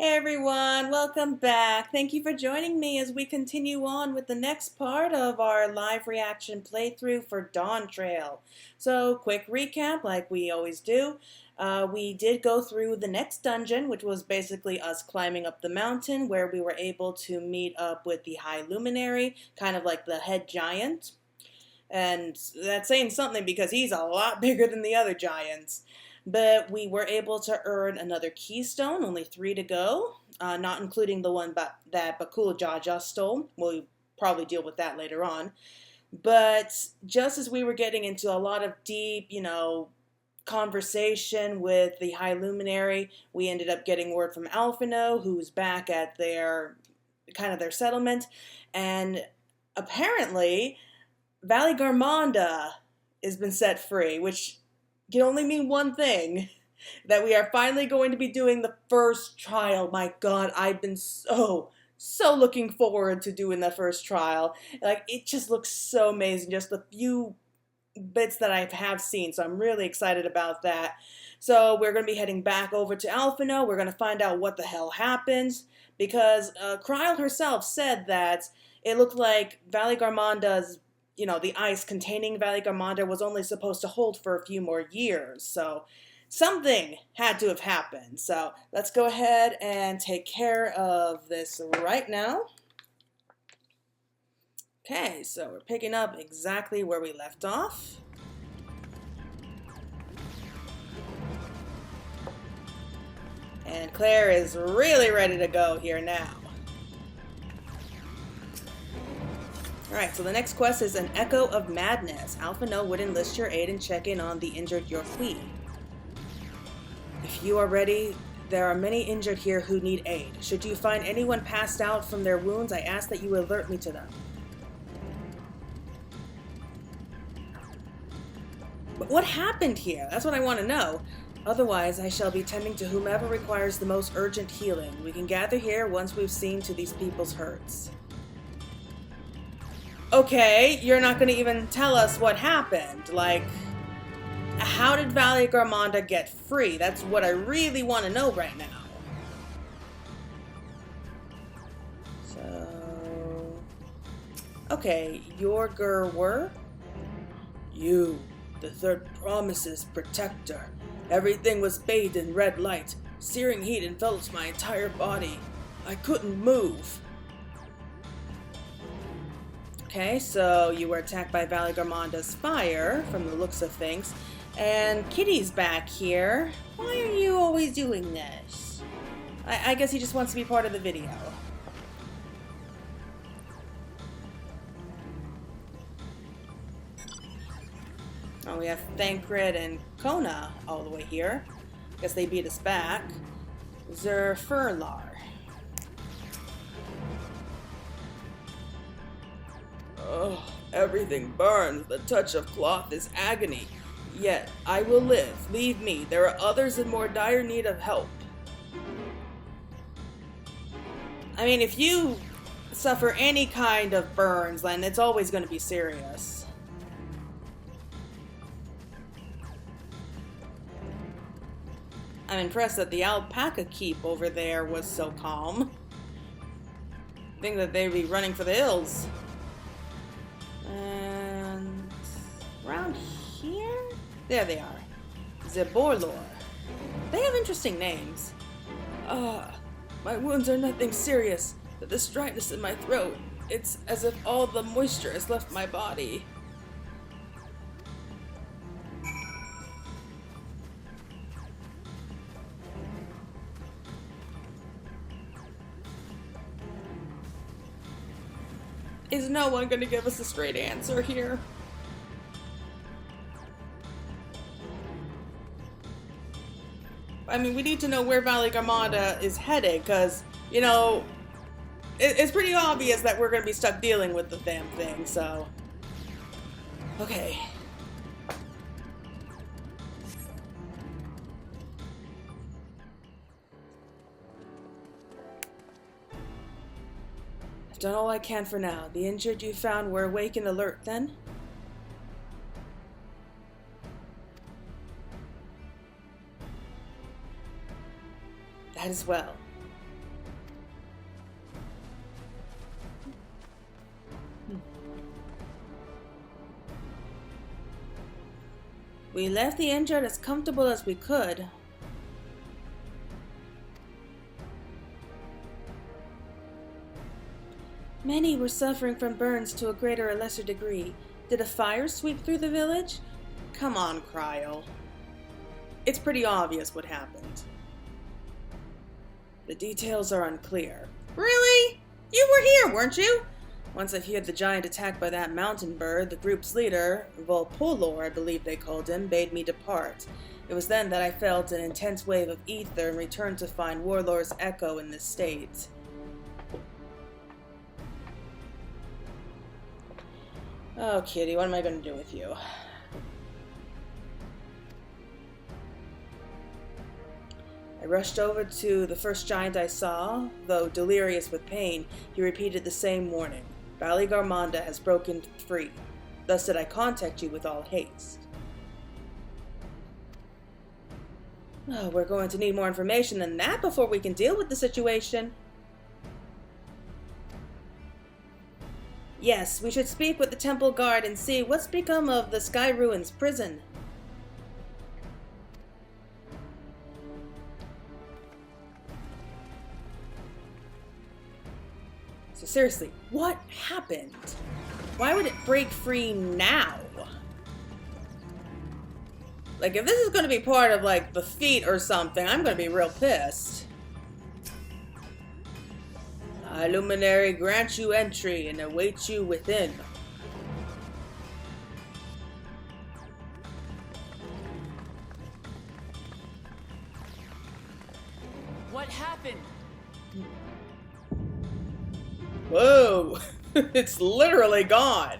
Hey everyone, welcome back. Thank you for joining me as we continue on with the next part of our live reaction playthrough for Dawntrail. So, quick recap like we always do. We did go through the next dungeon, which was basically us climbing up the mountain where we were able to meet up with the High Luminary, kind of like the head giant. And that's saying something because he's a lot bigger than the other giants. But we were able to earn another keystone, only 3 to go, not including the one that Bakula just stole. We'll probably deal with that later on. But just as we were getting into a lot of deep, conversation with the High Luminary, we ended up getting word from Alphino, who's back at their settlement, and apparently Valigarmanda has been set free, which can only mean one thing, that we are finally going to be doing the first trial. My God, I've been so looking forward to doing the first trial. Like, it just looks so amazing, just the few bits that I have seen, so I'm really excited about that. So we're going to be heading back over to Alphino. We're going to find out what the hell happens, because Kryl herself said that it looked like Valigarmanda's the ice containing Valigarmanda was only supposed to hold for a few more years. So something had to have happened. So let's go ahead and take care of this right now. Okay, so we're picking up exactly where we left off. And Claire is really ready to go here now. Alright, so the next quest is an Echo of Madness. Alphino would enlist your aid in checking on the injured Yorkli. If you are ready, there are many injured here who need aid. Should you find anyone passed out from their wounds, I ask that you alert me to them. But what happened here? That's what I want to know. Otherwise, I shall be tending to whomever requires the most urgent healing. We can gather here once we've seen to these people's hurts. Okay, you're not going to even tell us what happened. Like, how did Valigarmanda get free? That's what I really want to know right now. So, okay, Yorger were? You, the third promise's protector. Everything was bathed in red light. Searing heat enveloped my entire body. I couldn't move. Okay, so you were attacked by Valigarmanda's fire, from the looks of things. And Kitty's back here. Why are you always doing this? I guess he just wants to be part of the video. Oh, we have Thancred and Kona all the way here. Guess they beat us back. Zerfurlar. Oh, everything burns. The touch of cloth is agony. Yet, I will live. Leave me. There are others in more dire need of help. I mean, if you suffer any kind of burns, then it's always going to be serious. I'm impressed that the alpaca keep over there was so calm. I think that they'd be running for the hills. And around here? There they are. Zeborlor. They have interesting names. My wounds are nothing serious, but this dryness in my throat, it's as if all the moisture has left my body. Is no one going to give us a straight answer here? I mean, we need to know where Valigarmanda is headed, because, it's pretty obvious that we're going to be stuck dealing with the damn thing, so... Okay. I've done all I can for now. The injured you found were awake and alert then? That is well. We left the injured as comfortable as we could. Many were suffering from burns to a greater or lesser degree. Did a fire sweep through the village? Come on, Cryle. It's pretty obvious what happened. The details are unclear. Really? You were here, weren't you? Once I feared the giant attack by that mountain bird, the group's leader, Volpolor, I believe they called him, bade me depart. It was then that I felt an intense wave of ether and returned to find Warlord's echo in this state. Oh, kitty, what am I going to do with you? I rushed over to the first giant I saw. Though delirious with pain, he repeated the same warning. Valigarmanda has broken free. Thus did I contact you with all haste. Oh, we're going to need more information than that before we can deal with the situation. Yes, we should speak with the temple guard and see what's become of the Skyruin's prison. So seriously, what happened? Why would it break free now? Like, if this is going to be part of, like, the feat or something, I'm going to be real pissed. Luminary grants you entry and awaits you within. What happened? Whoa! It's literally gone!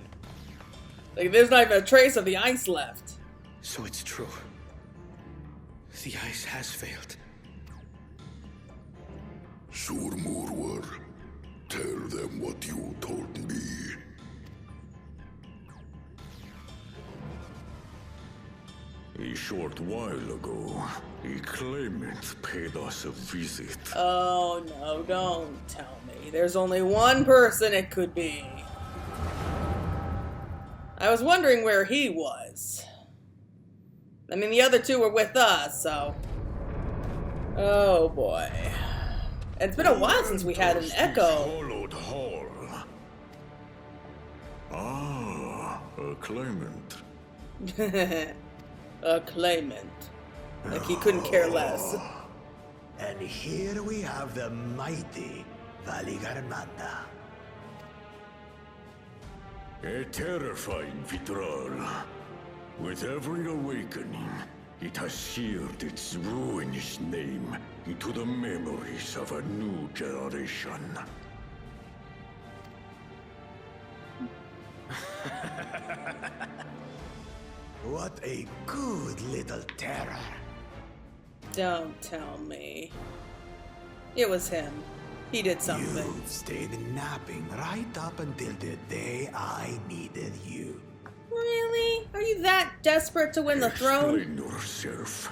Like, there's not even a trace of the ice left. So it's true. The ice has failed. Surmurwar, tell them what you told me. A short while ago, a claimant paid us a visit. Oh no, don't tell me. There's only one person it could be. I was wondering where he was. I mean, the other two were with us, so... Oh boy. It's been a while since we had an echo. Hollowed hall. Ah, a claimant. A claimant. Like he couldn't care less. And here we have the mighty Valigarmanda. A terrifying Vitral. With every awakening, it has seared its ruinous name into the memories of a new generation. What a good little terror. Don't tell me. It was him. He did something. You've stayed napping right up until the day I needed you. Really? Are you that desperate to win the throne? Explain yourself.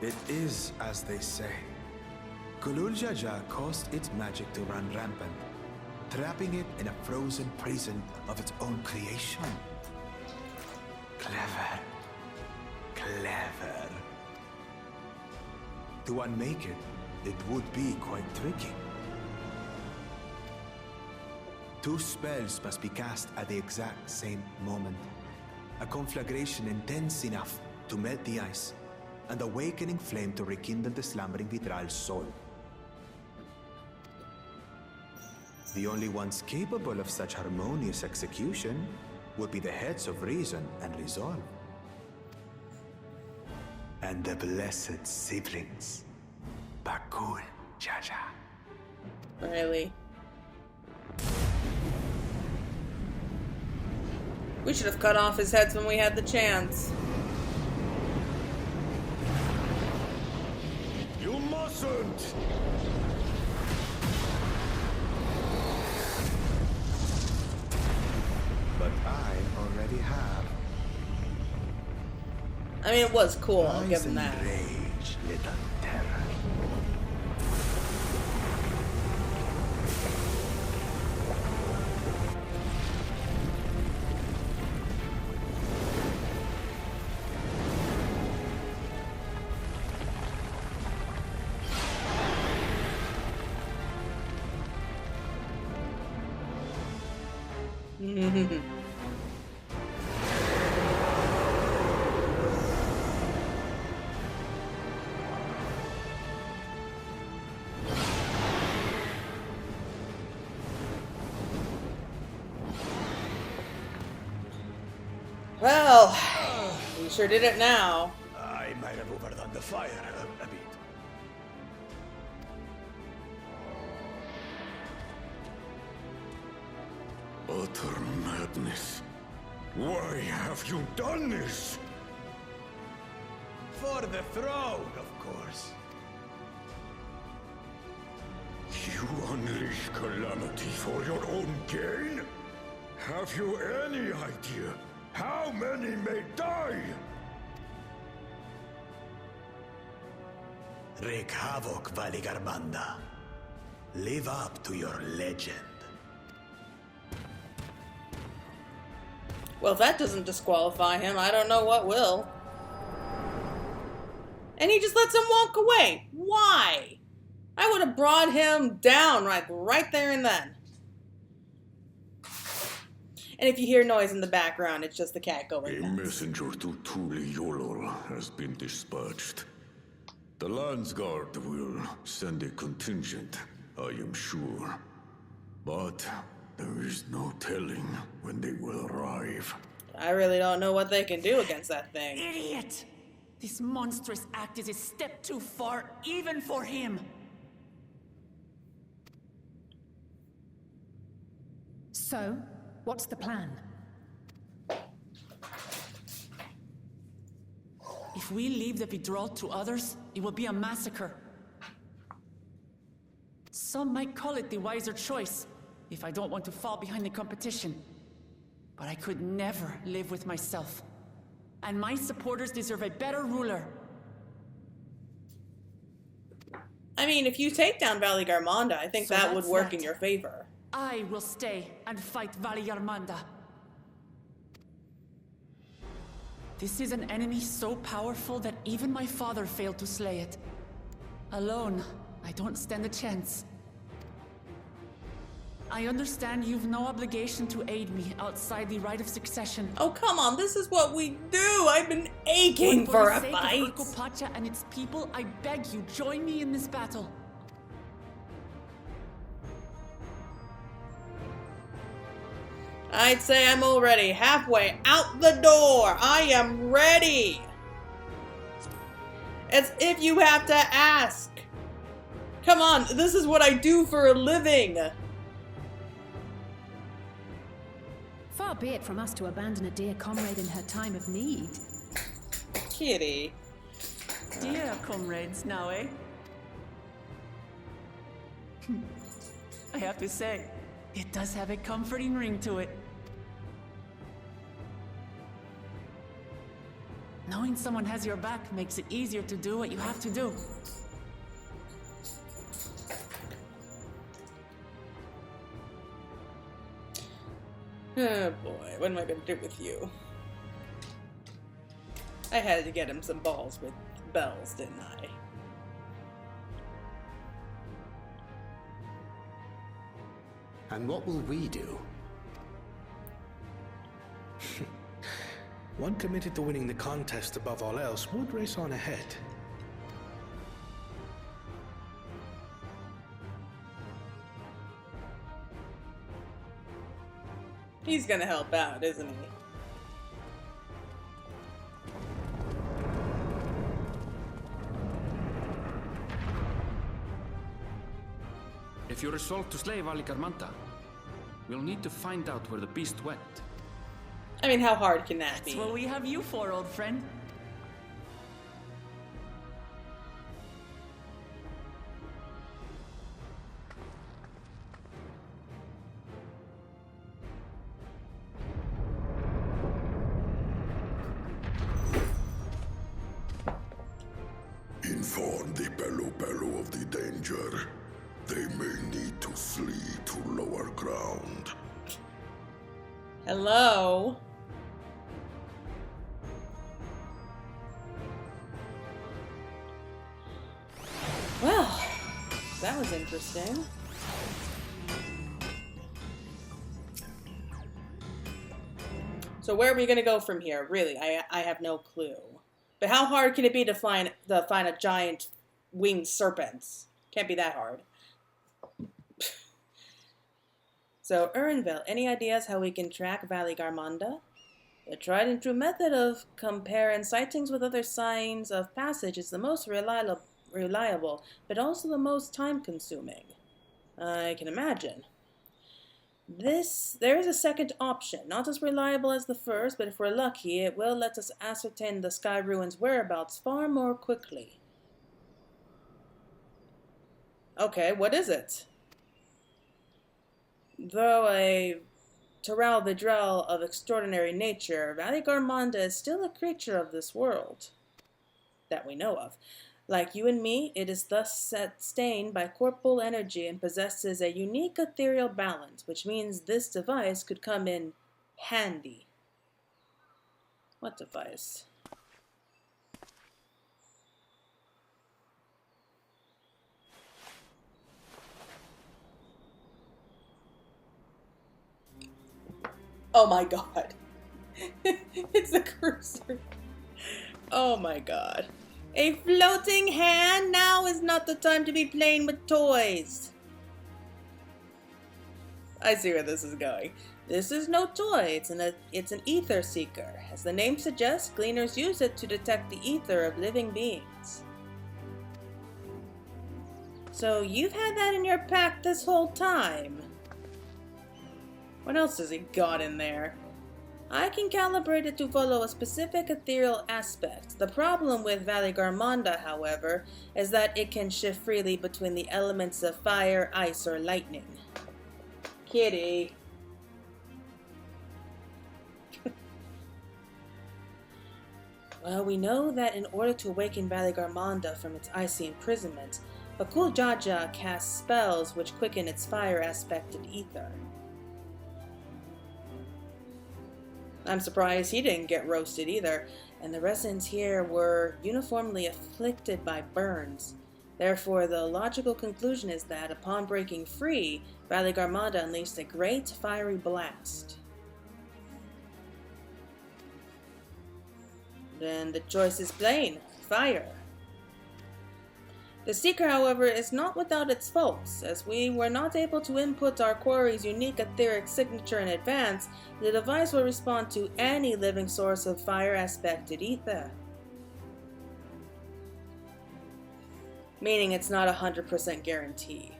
It is as they say. Kulul Jaja caused its magic to run rampant, trapping it in a frozen prison of its own creation. Clever. Clever. To unmake it, it would be quite tricky. 2 spells must be cast at the exact same moment. A conflagration intense enough to melt the ice, and awakening flame to rekindle the slumbering Vitral's soul. The only ones capable of such harmonious execution would be the heads of reason and resolve. And the blessed siblings, Bakul Jaja. Really? We should have cut off his heads when we had the chance. You mustn't! But I already have. I mean, it was cool, I'll give him Rise that. and rage, little terror. Well, we sure did it now. I might have overdone the fire a bit. Utter madness. Why have you done this? For the throne, of course. You unleash calamity for your own gain? Have you any idea how many may die? Wreak havoc, Valigarmanda. Live up to your legend. Well, if that doesn't disqualify him, I don't know what will. And he just lets him walk away. Why? I would have brought him down right there and then. And if you hear noise in the background, it's just the cat going A nuts. messenger to Tuli Yolor has been dispatched. The Landsguard will send a contingent, I am sure. But there is no telling when they will arrive. I really don't know what they can do against that thing. Idiot! This monstrous act is a step too far, even for him. So, what's the plan? If we leave the Vidral to others, it will be a massacre. Some might call it the wiser choice, if I don't want to fall behind the competition. But I could never live with myself. And my supporters deserve a better ruler. I mean, if you take down Valigarmanda, I think So that would that's work that. in your favor. I will stay and fight Valigarmanda. This is an enemy so powerful that even my father failed to slay it. Alone, I don't stand a chance. I understand you've no obligation to aid me outside the right of succession. Oh, come on, this is what we do! I've been aching But for the a sake fight! of Urkopacha and its people, I beg you, join me in this battle. I'd say I'm already halfway out the door! I am ready! As if you have to ask! Come on, this is what I do for a living! Far be it from us to abandon a dear comrade in her time of need. Kitty. Dear comrades, now, eh? I have to say, it does have a comforting ring to it. Knowing someone has your back makes it easier to do what you have to do. Oh boy, what am I gonna do with you? I had to get him some balls with bells, didn't I? And what will we do? One committed to winning the contest above all else would race on ahead. He's gonna help out, isn't he? If you resolve to slay Valigarmanda, we'll need to find out where the beast went. I mean, how hard can that be? That's what we have you for, old friend. Inform the Bello of the danger. They may need to flee to lower ground. Hello? Well, that was interesting. So where are we going to go from here? Really, I have no clue. But how hard can it be to find a giant winged serpent? Can't be that hard. So, Urnville, any ideas how we can track Valigarmanda? The tried and true method of comparing sightings with other signs of passage is the most reliable, but also the most time-consuming. I can imagine. There is a second option, not as reliable as the first, but if we're lucky, it will let us ascertain the Skyruin's whereabouts far more quickly. Okay, what is it? Though a Terrell Vidrell of extraordinary nature, Valigarmanda is still a creature of this world, that we know of. Like you and me, it is thus sustained by corporeal energy and possesses a unique ethereal balance, which means this device could come in handy. What device? Oh my god. It's the cursor. Oh my god. A floating hand? Now is not the time to be playing with toys. I see where this is going. This is no toy. It's an ether seeker. As the name suggests, gleaners use it to detect the ether of living beings. So you've had that in your pack this whole time. What else has he got in there? I can calibrate it to follow a specific ethereal aspect. The problem with Valigarmanda, however, is that it can shift freely between the elements of fire, ice, or lightning. Kitty. Well, we know that in order to awaken Valigarmanda from its icy imprisonment, Bakul Jaja casts spells which quicken its fire-aspected ether. I'm surprised he didn't get roasted either, and the residents here were uniformly afflicted by burns. Therefore, the logical conclusion is that upon breaking free, Valigarmanda unleashed a great fiery blast. Then the choice is plain: fire. The Seeker, however, is not without its faults. As we were not able to input our quarry's unique etheric signature in advance, the device will respond to any living source of fire-aspected ether. Meaning it's not 100% guarantee.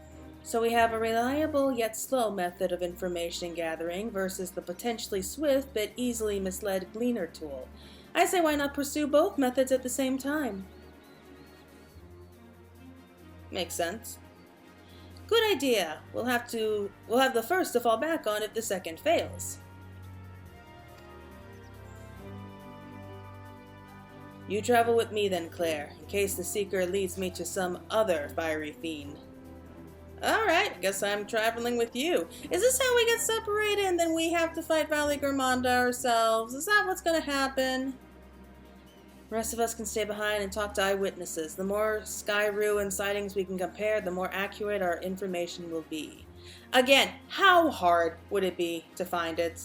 So we have a reliable yet slow method of information gathering versus the potentially swift but easily misled Gleaner tool. I say why not pursue both methods at the same time? Makes sense. Good idea. We'll have the first to fall back on if the second fails. You travel with me then, Claire, in case the Seeker leads me to some other fiery fiend. Alright, guess I'm traveling with you. Is this how we get separated and then we have to fight Valigarmanda ourselves? Is that what's gonna happen? The rest of us can stay behind and talk to eyewitnesses. The more Skyruin sightings we can compare, the more accurate our information will be. Again, how hard would it be to find it?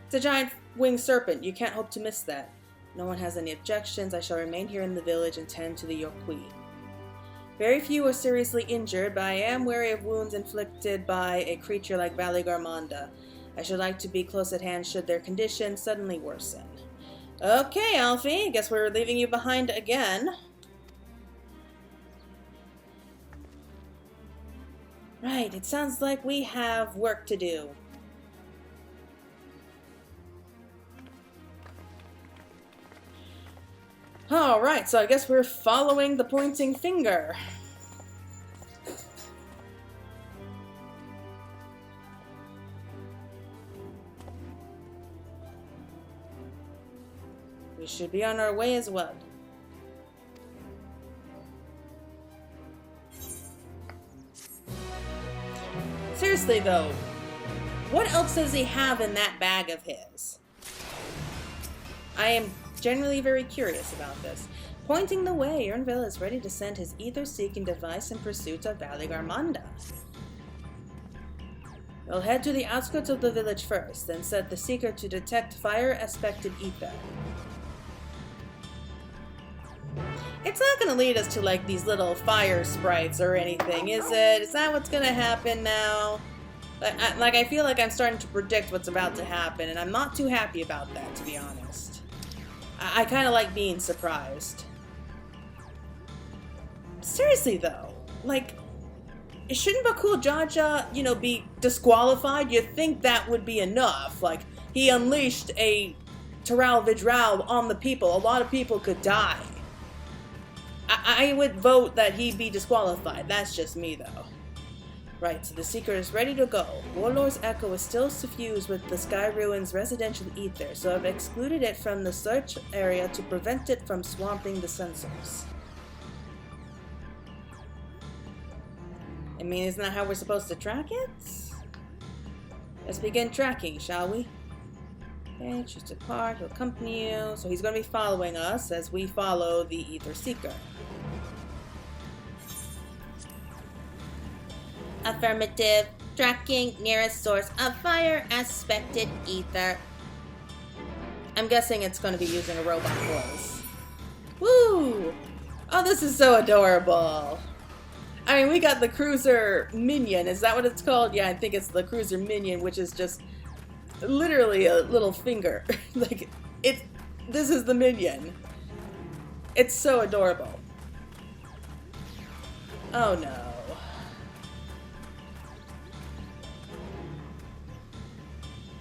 It's a giant winged serpent. You can't hope to miss that. No one has any objections. I shall remain here in the village and tend to the Yokui. Very few are seriously injured, but I am wary of wounds inflicted by a creature like Valigarmanda. I should like to be close at hand should their condition suddenly worsen. Okay, Alfie, guess we're leaving you behind again. Right, it sounds like we have work to do. Alright, so I guess we're following the pointing finger. We should be on our way as well. Seriously though, what else does he have in that bag of his? I am genuinely very curious about this. Pointing the way, Urnville is ready to send his ether-seeking device in pursuit of Valigarmanda. We'll head to the outskirts of the village first, then set the Seeker to detect fire-aspected ether. It's not gonna lead us to, like, these little fire sprites or anything, is it? Is that what's gonna happen now? I feel like I'm starting to predict what's about to happen, and I'm not too happy about that, to be honest. I kind of like being surprised. Seriously, though, like, shouldn't Bakul Jaja, you know, be disqualified? You'd think that would be enough. Like, he unleashed a Taral Vidral on the people. A lot of people could die. I would vote that he be disqualified. That's just me, though. Right, so the Seeker is ready to go. Warlord's Echo is still suffused with the Skyruin's residential ether, so I've excluded it from the search area to prevent it from swamping the sensors. I mean, isn't that how we're supposed to track it? Let's begin tracking, shall we? Okay, choose to depart, he'll accompany you. So he's going to be following us as we follow the Ether Seeker. Affirmative. Tracking nearest source of fire-aspected ether. I'm guessing it's going to be using a robot voice. Woo! Oh, this is so adorable. I mean, we got the cruiser minion. Is that what it's called? Yeah, I think it's the cruiser minion, which is just literally a little finger. Like, this is the minion. It's so adorable. Oh no.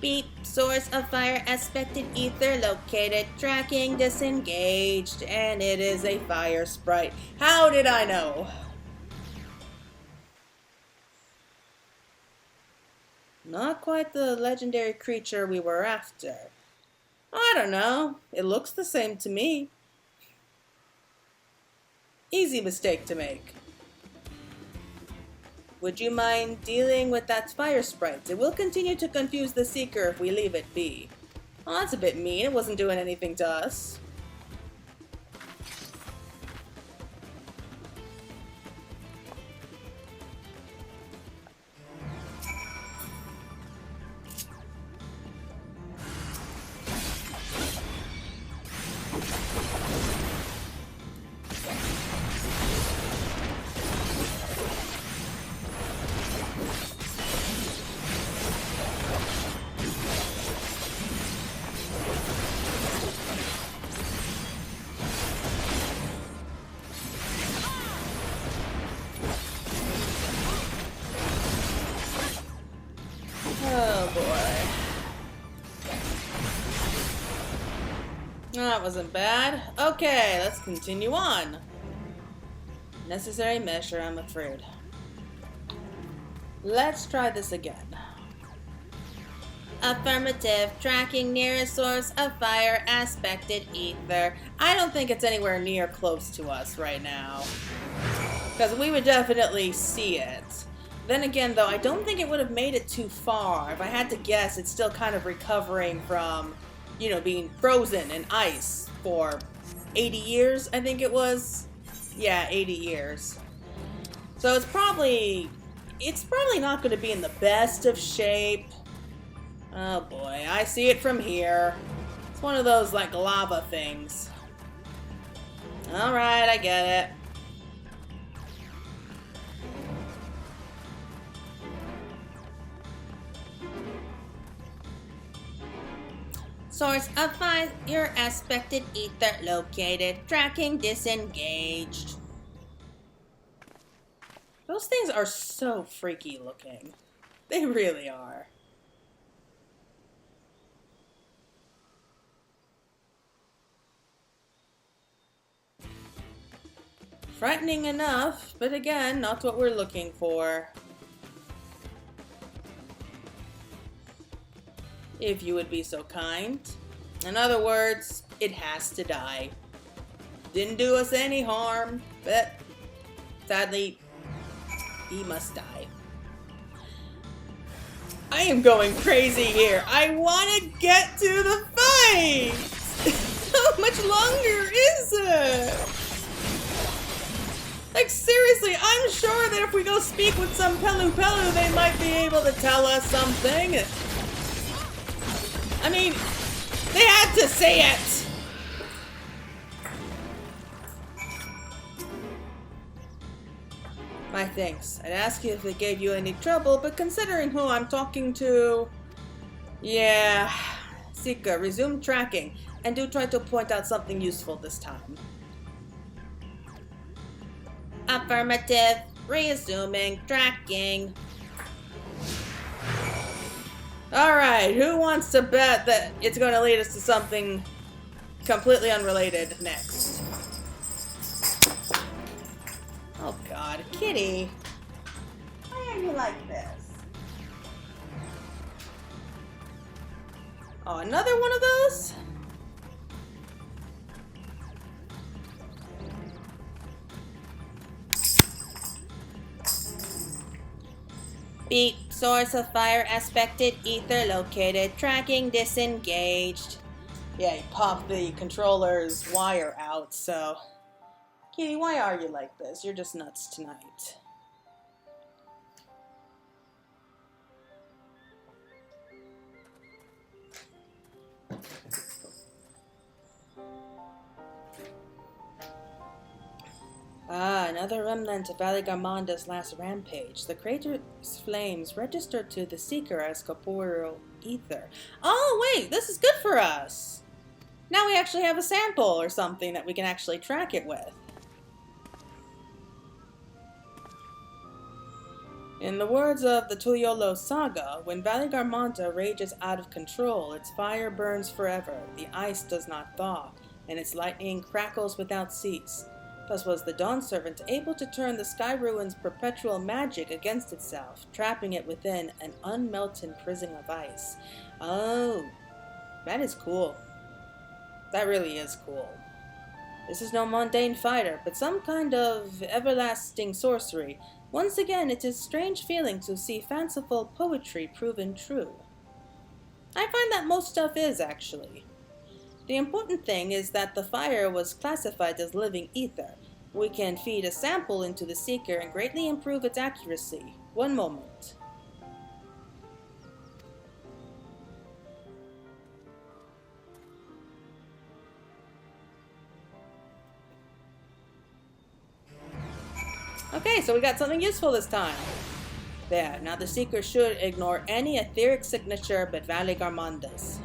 Beep. Source of fire-aspected ether located. Tracking disengaged. And it is a fire sprite. How did I know? Not quite the legendary creature we were after. I don't know. It looks the same to me. Easy mistake to make. Would you mind dealing with that fire sprite? It will continue to confuse the Seeker if we leave it be. Oh, that's a bit mean. It wasn't doing anything to us. Oh boy. That wasn't bad. Okay, let's continue on. Necessary measure, I'm afraid. Let's try this again. Affirmative. Tracking nearest source of fire-aspected ether. I don't think it's anywhere near close to us right now, because we would definitely see it. Then again, though, I don't think it would have made it too far. If I had to guess, it's still kind of recovering from, you know, being frozen in ice for 80 years, I think it was. Yeah, 80 years. So it's probably not going to be in the best of shape. Oh boy, I see it from here. It's one of those, like, lava things. Alright, I get it. Source of fire-aspected ether located. Tracking disengaged. Those things are so freaky looking. They really are. Frightening enough, but again, not what we're looking for. If you would be so kind. In other words, it has to die. Didn't do us any harm, but sadly, he must die. I am going crazy here. I want to get to the fight! How much longer is it? Like, seriously, I'm sure they're if we go speak with some Pelu, they might be able to tell us something. I mean, they had to say it. My thanks. I'd ask you if it gave you any trouble, but considering who I'm talking to... Yeah. Sika, resume tracking, and do try to point out something useful this time. Affirmative. Resuming tracking. Alright, who wants to bet that it's going to lead us to something completely unrelated next? Oh god, Kitty. Why are you like this? Oh, another one of those? Beep. Source of fire aspected. Ether located. Tracking disengaged. Yeah, you popped the controller's wire out, so... Kitty, why are you like this? You're just nuts tonight. Ah, another remnant of Valigarmanda's last rampage. The crater's flames registered to the Seeker as corporeal ether. Oh, wait, this is good for us! Now we actually have a sample or something that we can actually track it with. In the words of the Tuyolo saga, when Valigarmanda rages out of control, its fire burns forever, the ice does not thaw, and its lightning crackles without cease. Thus was the Dawn Servant able to turn the Skyruin's perpetual magic against itself, trapping it within an unmelted prison of ice. Oh, that is cool. That really is cool. This is no mundane fighter, but some kind of everlasting sorcery. Once again, it is a strange feeling to see fanciful poetry proven true. I find that most stuff is, actually. The important thing is that the fire was classified as living ether. We can feed a sample into the Seeker and greatly improve its accuracy. One moment. Okay, so we got something useful this time. There, now the Seeker should ignore any etheric signature but Valigarmanda's.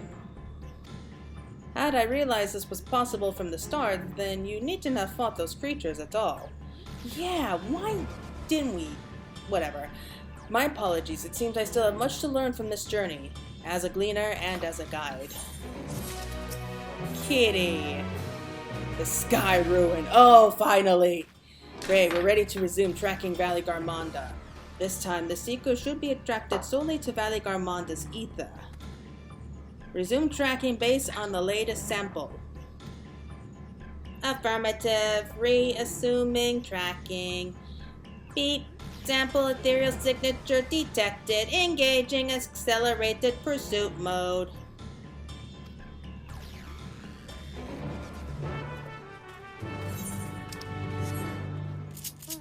Had I realized this was possible from the start, then you needn't have fought those creatures at all. Yeah, why didn't we? Whatever. My apologies, it seems I still have much to learn from this journey, as a gleaner and as a guide. Kitty! The Skyruin. Oh, finally! Great, we're ready to resume tracking Valigarmanda. This time, the Seeker should be attracted solely to Valigarmanda's ether. Resume tracking based on the latest sample. Affirmative. Reassuming tracking. Beep. Sample ethereal signature detected. Engaging accelerated pursuit mode.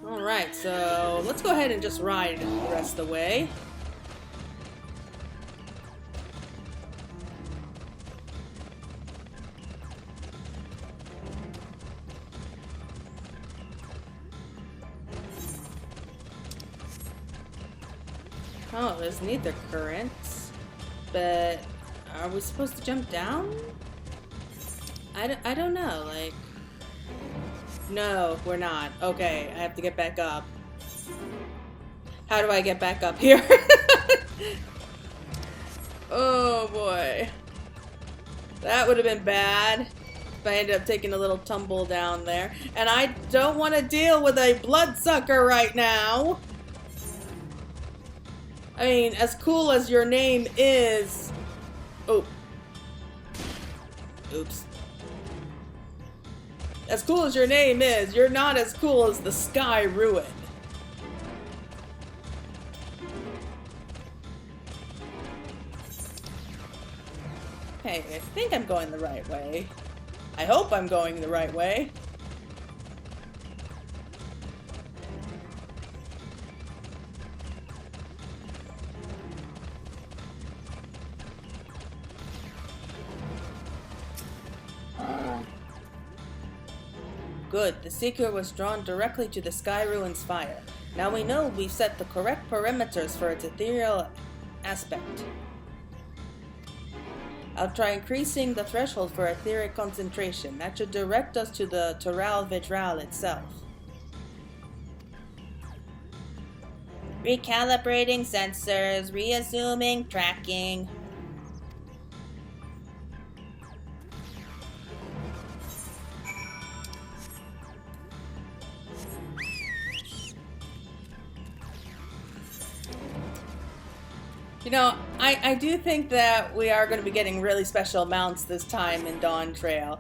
Alright, so let's go ahead and just ride the rest of the way. Oh, there's neither currents, but are we supposed to jump down? I don't know, like... No, we're not. Okay, I have to get back up. How do I get back up here? Oh boy. That would have been bad if I ended up taking a little tumble down there. And I don't want to deal with a bloodsucker right now. I mean, as cool as your name is... Oh. Oops. As cool as your name is, you're not as cool as the Skyruin. Okay, I think I'm going the right way. I hope I'm going the right way. Good, the Seeker was drawn directly to the Skyruin's fire. Now we know we've set the correct perimeters for its ethereal aspect. I'll try increasing the threshold for etheric concentration. That should direct us to the Toral Vitral itself. Recalibrating sensors, reassuming tracking. You know, I do think that we are going to be getting really special mounts this time in Dawntrail.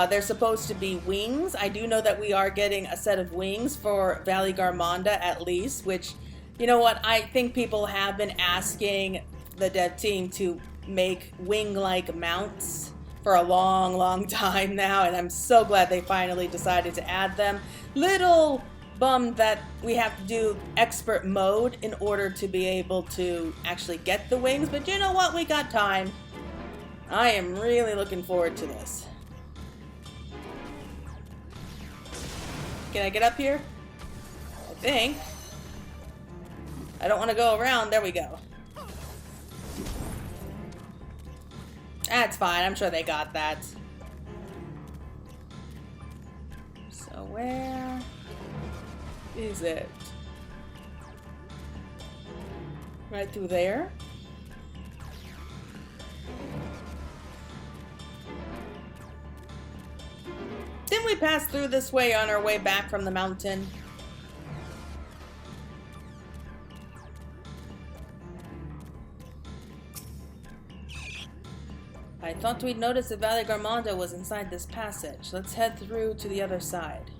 They're supposed to be wings. I do know that we are getting a set of wings for Valigarmanda at least, which, you know what, I think people have been asking the dev team to make wing-like mounts for a long time now, and I'm so glad they finally decided to add them. Little bummed that we have to do expert mode in order to be able to actually get the wings, but you know what, we got time. I am really looking forward to this. Can I get up here? I think. I don't want to go around. There we go. That's fine. I'm sure they got that. So where is it? Right through there? Didn't we pass through this way on our way back from the mountain? I thought we'd noticed that Valigarmanda was inside this passage. Let's head through to the other side.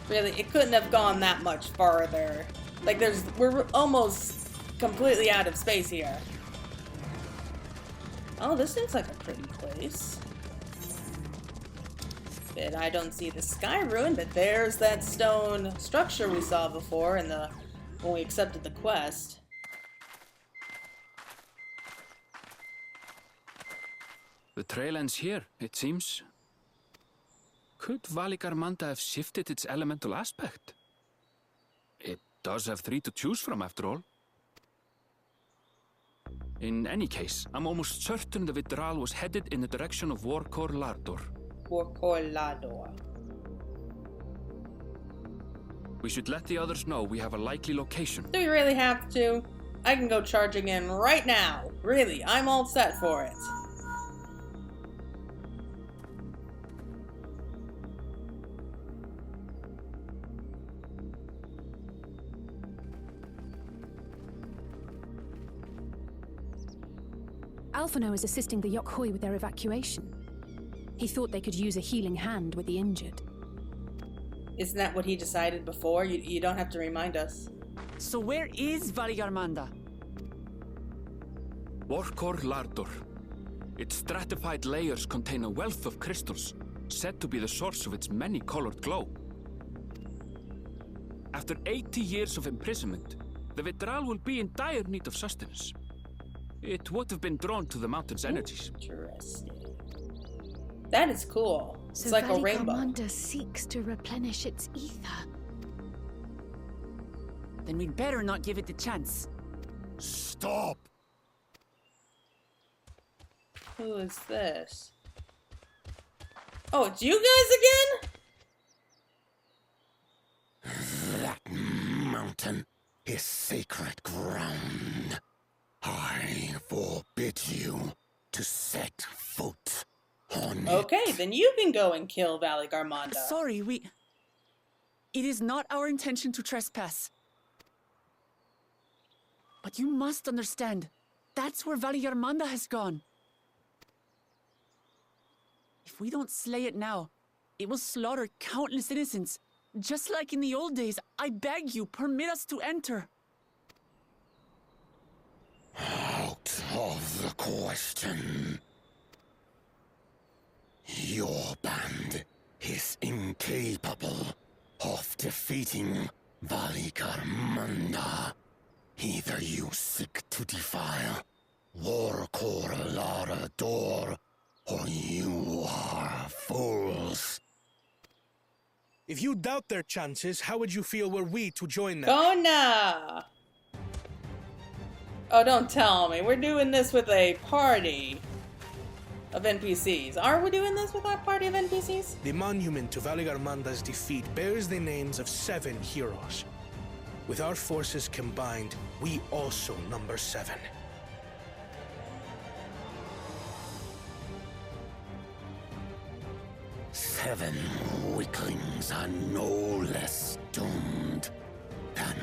Really, it couldn't have gone that much farther. Like, we're almost completely out of space here. Oh, this seems like a pretty place. But I don't see the Skyruin, but there's that stone structure we saw before in when we accepted the quest. The trail ends here, it seems. Could Valigarmanda have shifted its elemental aspect? It does have 3 to choose from, after all. In any case, I'm almost certain the Vitral was headed in the direction of Warkor Lardor. Warkor Lardor. We should let the others know we have a likely location. Do we really have to? I can go charging in right now. Really, I'm all set for it. Alphino is assisting the Yokhoi with their evacuation. He thought they could use a healing hand with the injured. Isn't that what he decided before? You don't have to remind us. So where is Valigarmanda? Warkor Lardor. Its stratified layers contain a wealth of crystals, said to be the source of its many-colored glow. After 80 years of imprisonment, the Vitral will be in dire need of sustenance. It would have been drawn to the mountain's energies. Interesting. That is cool. It's So like a rainbow. Valigarmanda seeks to replenish its ether. Then we'd better not give it the chance. Stop! Who is this? Oh, it's you guys again? That mountain is sacred ground. I forbid you to set foot on Okay, it. then you can go and kill Valigarmanda. Sorry, It is not our intention to trespass. But you must understand, that's where Valigarmanda has gone. If we don't slay it now, it will slaughter countless innocents. Just like in the old days, I beg you, permit us to enter. Out of the question. Your band is incapable of defeating Valigarmanda, either you seek to defile Warcore Lara Door, or you are fools. If you doubt their chances, how would you feel were we to join them? Kona! Oh, don't tell me. We're doing this with a party of NPCs. Are we doing this with our party of NPCs? The monument to Valigarmanda's defeat bears the names of 7 heroes. With our forces combined, we also number 7. Seven weaklings are no less doomed than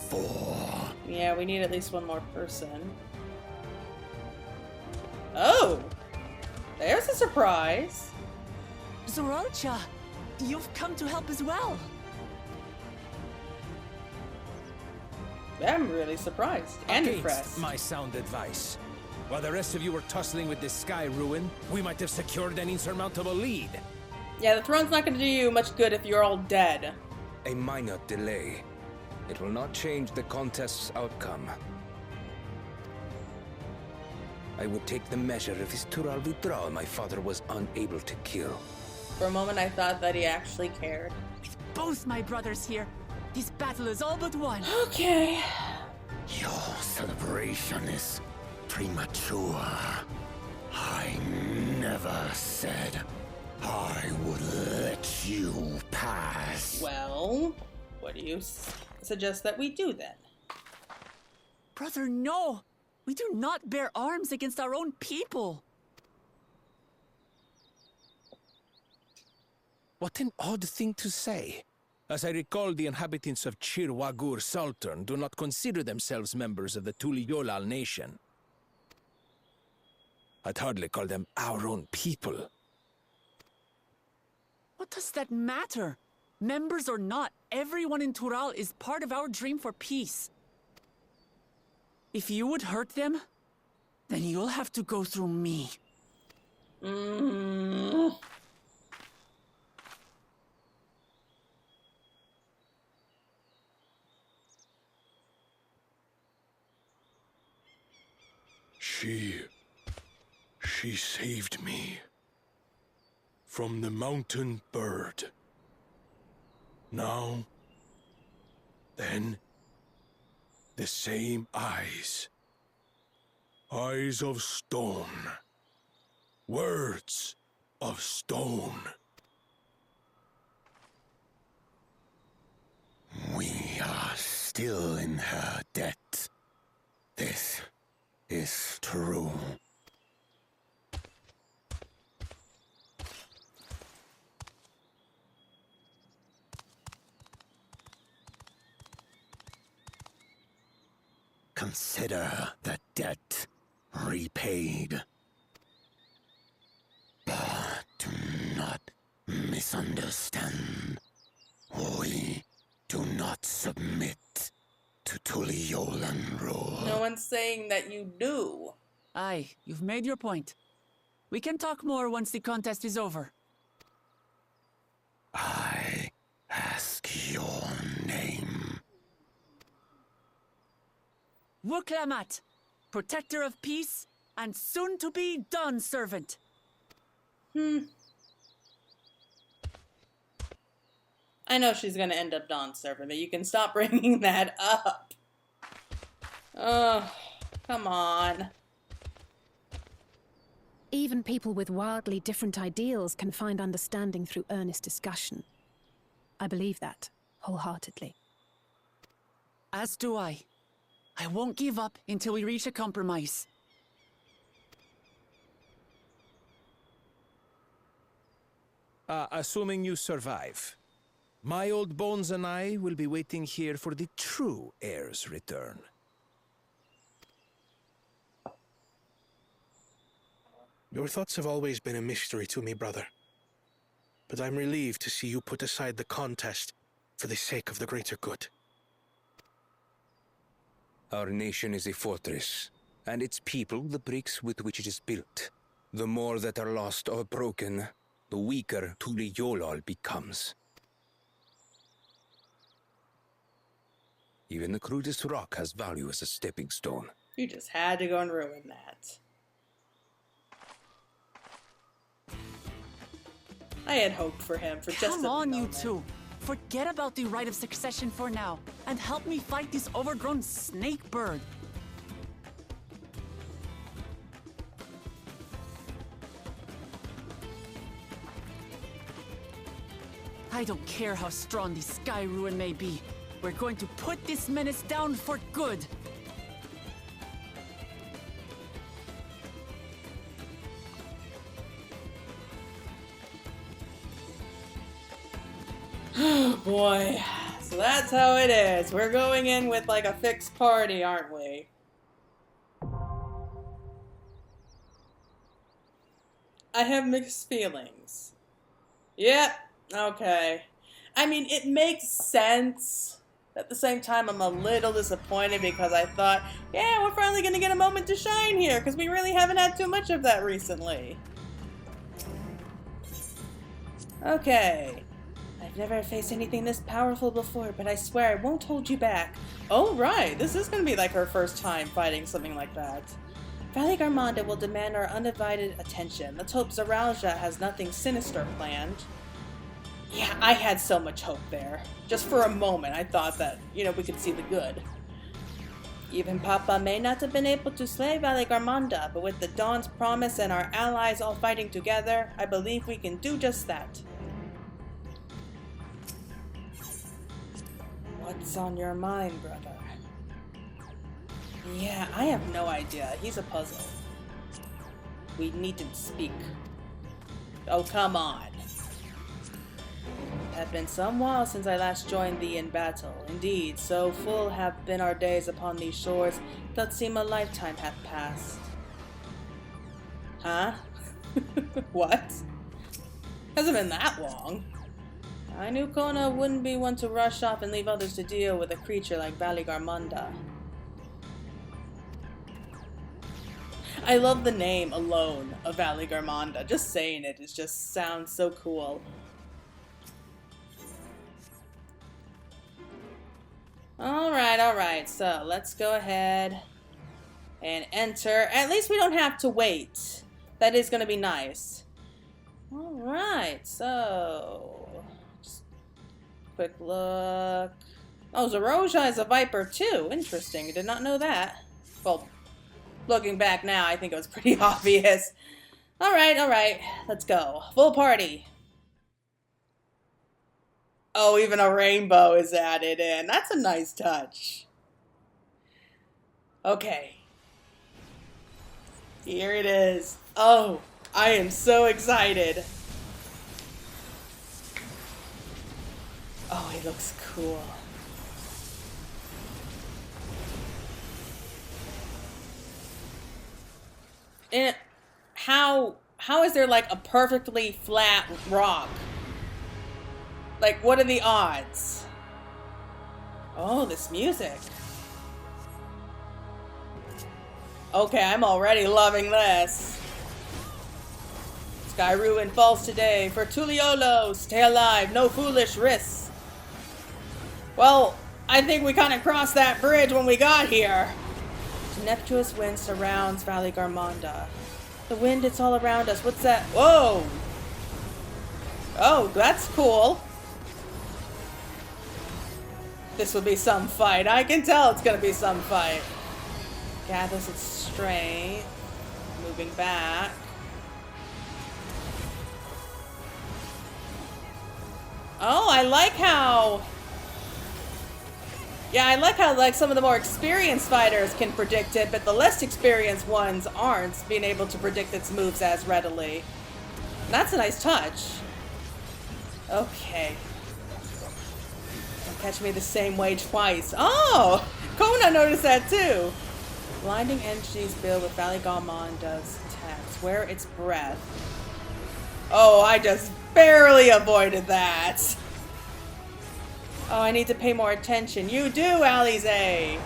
4. Yeah, we need at least one more person. Oh! There's a surprise. Zoralcha, you've come to help as well. I'm really surprised and Against impressed. my sound advice. While the rest of you were tussling with this Skyruin, we might have secured an insurmountable lead. Yeah, the throne's not going to do you much good if you're all dead. A minor delay. It will not change the contest's outcome. I would take the measure of his Tural Vidral my father was unable to kill. For a moment, I thought that he actually cared. With both my brothers here, this battle is all but won. Okay. Your celebration is premature. I never said I would let you pass. Well, what do you suggest that we do then? Brother, no! We do not bear arms against our own people. What an odd thing to say. As I recall, the inhabitants of Chir Wagur Sultan do not consider themselves members of the Tuliyolal nation. I'd hardly call them our own people. What does that matter? Members or not, everyone in Tural is part of our dream for peace. If you would hurt them, then you'll have to go through me. She saved me from the mountain bird. Now, then, the same eyes. Eyes of stone. Words of stone. We are still in her debt. This is true. Consider the debt repaid. But do not misunderstand. We do not submit to Tuliolan rule. No one's saying that you do. Aye, you've made your point. We can talk more once the contest is over. I ask your name. Wuklamat, protector of peace, and soon-to-be Dawn servant. I know she's gonna end up Dawn servant, but you can stop bringing that up. Oh, come on. Even people with wildly different ideals can find understanding through earnest discussion. I believe that, wholeheartedly. As do I. I won't give up until we reach a compromise. Assuming you survive, my old bones and I will be waiting here for the true heir's return. Your thoughts have always been a mystery to me, brother. But I'm relieved to see you put aside the contest for the sake of the greater good. Our nation is a fortress, and its people the bricks with which it is built. The more that are lost or broken, the weaker Tuliyolal becomes. Even the crudest rock has value as a stepping stone. You just had to go and ruin that. I had hoped for him for just a moment. Come on, you two. Forget about the right of succession for now, and help me fight this overgrown snake bird. I don't care how strong the Skyruin may be. We're going to put this menace down for good. Oh boy. So that's how it is. We're going in with like a fixed party, aren't we? I have mixed feelings. Yep. Okay. I mean, it makes sense. At the same time, I'm a little disappointed because I thought, yeah, we're finally going to get a moment to shine here because we really haven't had too much of that recently. Okay. I've never faced anything this powerful before, but I swear I won't hold you back. Oh, right. This is going to be like her first time fighting something like that. Valigarmanda will demand our undivided attention. Let's hope Zaralja has nothing sinister planned. Yeah, I had so much hope there. Just for a moment, I thought that, you know, we could see the good. Even Papa may not have been able to slay Valigarmanda, but with the Dawn's promise and our allies all fighting together, I believe we can do just that. What's on your mind, brother? Yeah, I have no idea. He's a puzzle. We need to speak. Oh, come on. It had been some while since I last joined thee in battle. Indeed, so full have been our days upon these shores, it doth seem a lifetime hath passed. Huh? What? Hasn't been that long. I knew Kona wouldn't be one to rush off and leave others to deal with a creature like Valigarmanda. I love the name alone of Valigarmanda. Just saying it just sounds so cool. Alright, so let's go ahead and enter. At least we don't have to wait. That is going to be nice. Alright, so just quick look. Oh, Zaralja is a Viper too. Interesting. I did not know that. Well, looking back now, I think it was pretty obvious. Alright, let's go. Full party. Oh, even a rainbow is added in. That's a nice touch. Okay. Here it is. Oh, I am so excited. Oh, he looks cool. And how is there like a perfectly flat rock? Like, what are the odds? Oh, this music. Okay, I'm already loving this. Skyruin falls today. For Tuliolo, stay alive, no foolish risks. Well, I think we kind of crossed that bridge when we got here. Tempestuous wind surrounds Valigarmanda. The wind, it's all around us. What's that? Whoa! Oh, that's cool. This will be some fight. I can tell it's going to be some fight. Gathers its strength. Moving back. Oh, I like how... Yeah, I like how like some of the more experienced fighters can predict it, but the less experienced ones aren't being able to predict its moves as readily. That's a nice touch. Okay. Don't catch me the same way twice. Oh! Kona noticed that too! Blinding energies build with Valigarmanda's attacks. Wear its breath. Oh, I just barely avoided that. Oh, I need to pay more attention. You do, Alize!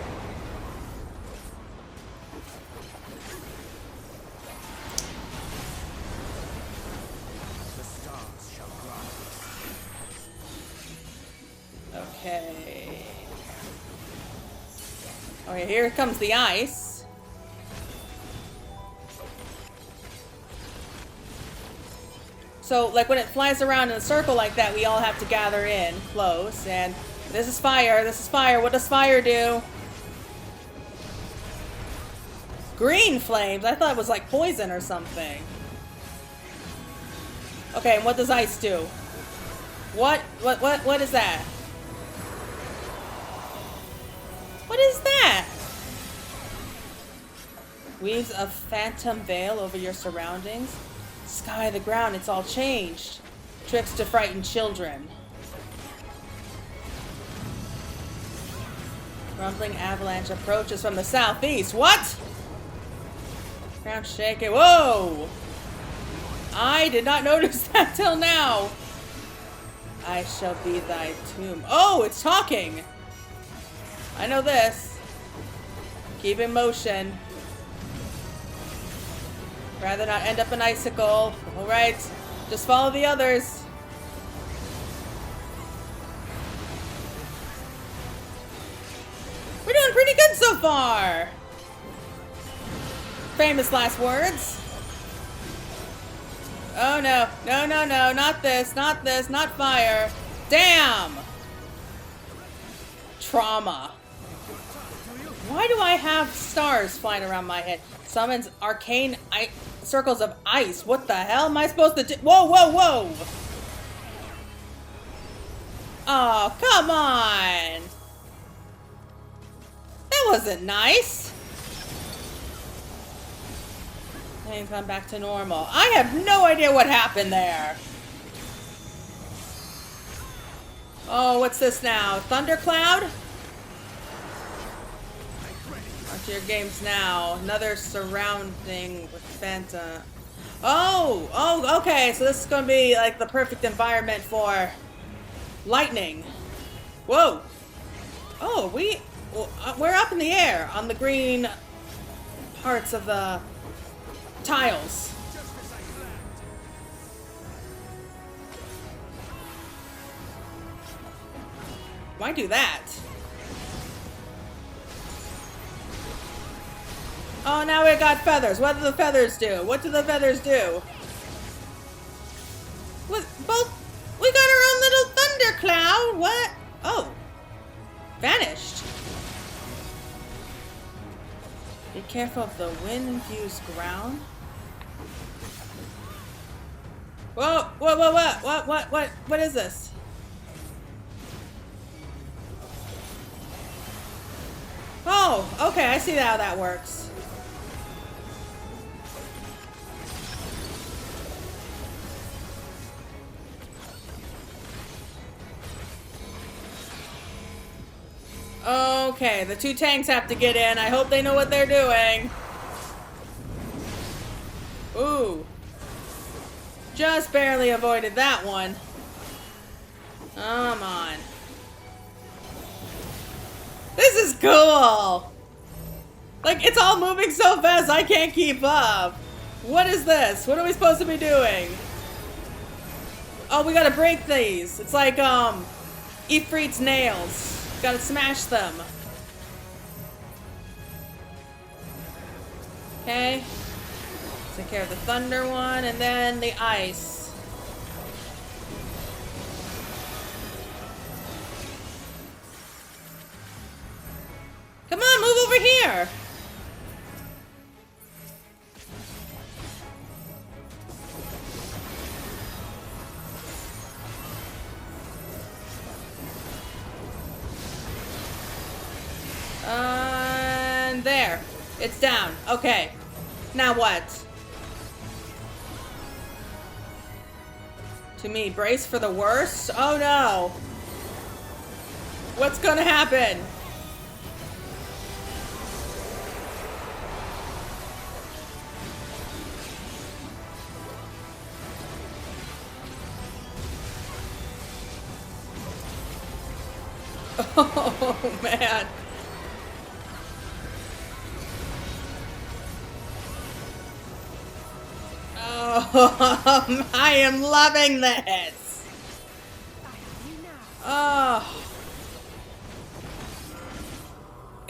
Okay. Okay, here comes the ice. So, like, when it flies around in a circle like that, we all have to gather in close. And this is fire. This is fire. What does fire do? Green flames? I thought it was like poison or something. Okay, and what does ice do? What is that? What is that? Weaves a phantom veil over your surroundings. Sky, the ground, it's all changed. Tricks to frighten children. Rumbling avalanche approaches from the southeast. What? Ground shaking. Whoa! I did not notice that till now. I shall be thy tomb. Oh, it's talking. I know this. Keep in motion. Rather not end up an icicle. Alright. Just follow the others. We're doing pretty good so far. Famous last words. Oh no. No, no, no. Not this. Not this. Not fire. Damn. Trauma. Why do I have stars flying around my head? Summons arcane circles of ice. What the hell am I supposed to do? Whoa, whoa, whoa! Oh, come on! That wasn't nice. Things come back to normal. I have no idea what happened there. Oh, what's this now? Thundercloud? Onto your games now. Another surrounding with Fanta. Oh, okay. So this is gonna be like the perfect environment for lightning. Whoa. Oh, we're up in the air on the green parts of the tiles. Why do that? Oh, now we got feathers. What do the feathers do? What do the feathers do? We got our own little thundercloud. What? Oh. Vanished. Be careful of the wind-infused ground. Whoa, what is this? Oh, okay, I see how that works. Okay, the two tanks have to get in. I hope they know what they're doing. Ooh. Just barely avoided that one. Come on. This is cool! Like, it's all moving so fast I can't keep up. What is this? What are we supposed to be doing? Oh, we gotta break these. It's like, Ifrit's nails. Gotta smash them. Okay. Take care of the thunder one, and then the ice. Come on, move over here! And there. It's down. Okay. Now what? To me, brace for the worst? Oh no! What's gonna happen? Oh man. Oh, I am loving this. Oh.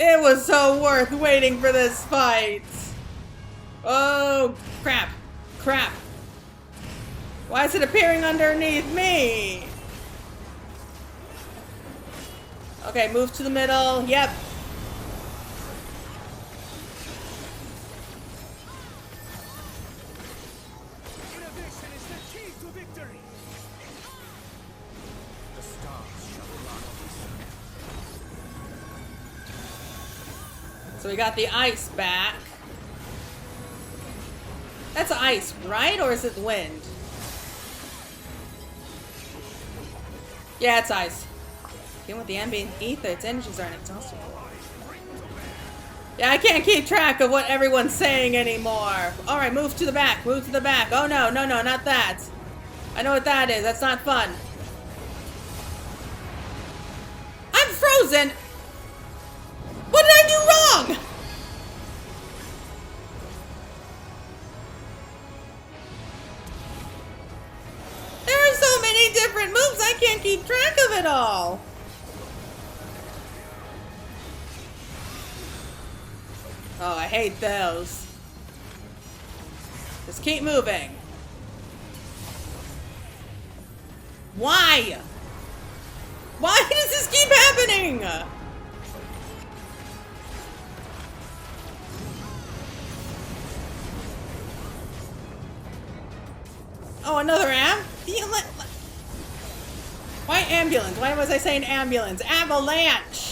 It was so worth waiting for this fight. Oh, crap. Crap. Why is it appearing underneath me? Okay, move to the middle. Yep. Innovation is the key to victory. The stars shall block this. So we got the ice back. That's ice, right? Or is it wind? Yeah, it's ice. Even with the ambient ether, its energies are inexhaustible. Yeah, I can't keep track of what everyone's saying anymore. Alright, move to the back. Move to the back. Oh no, no, no, not that. I know what that is. That's not fun. I'm frozen! What did I do wrong? There are so many different moves, I can't keep track of it all. Oh, I hate those. Just keep moving. Why? Why does this keep happening? Oh, another ambulance? Why ambulance? Why was I saying ambulance? Avalanche!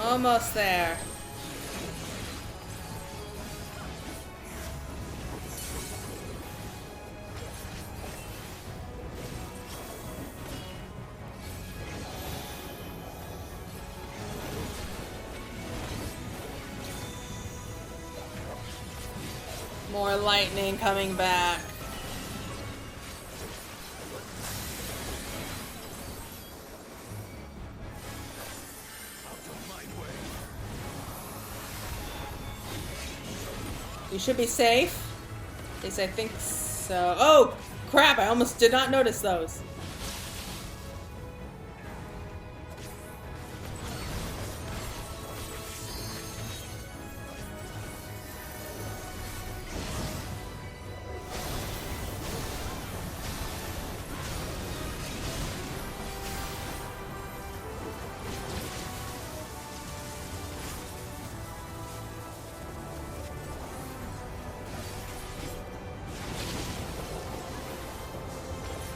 Almost there. More lightning coming back. You should be safe. At least I think so. Oh, crap! I almost did not notice those.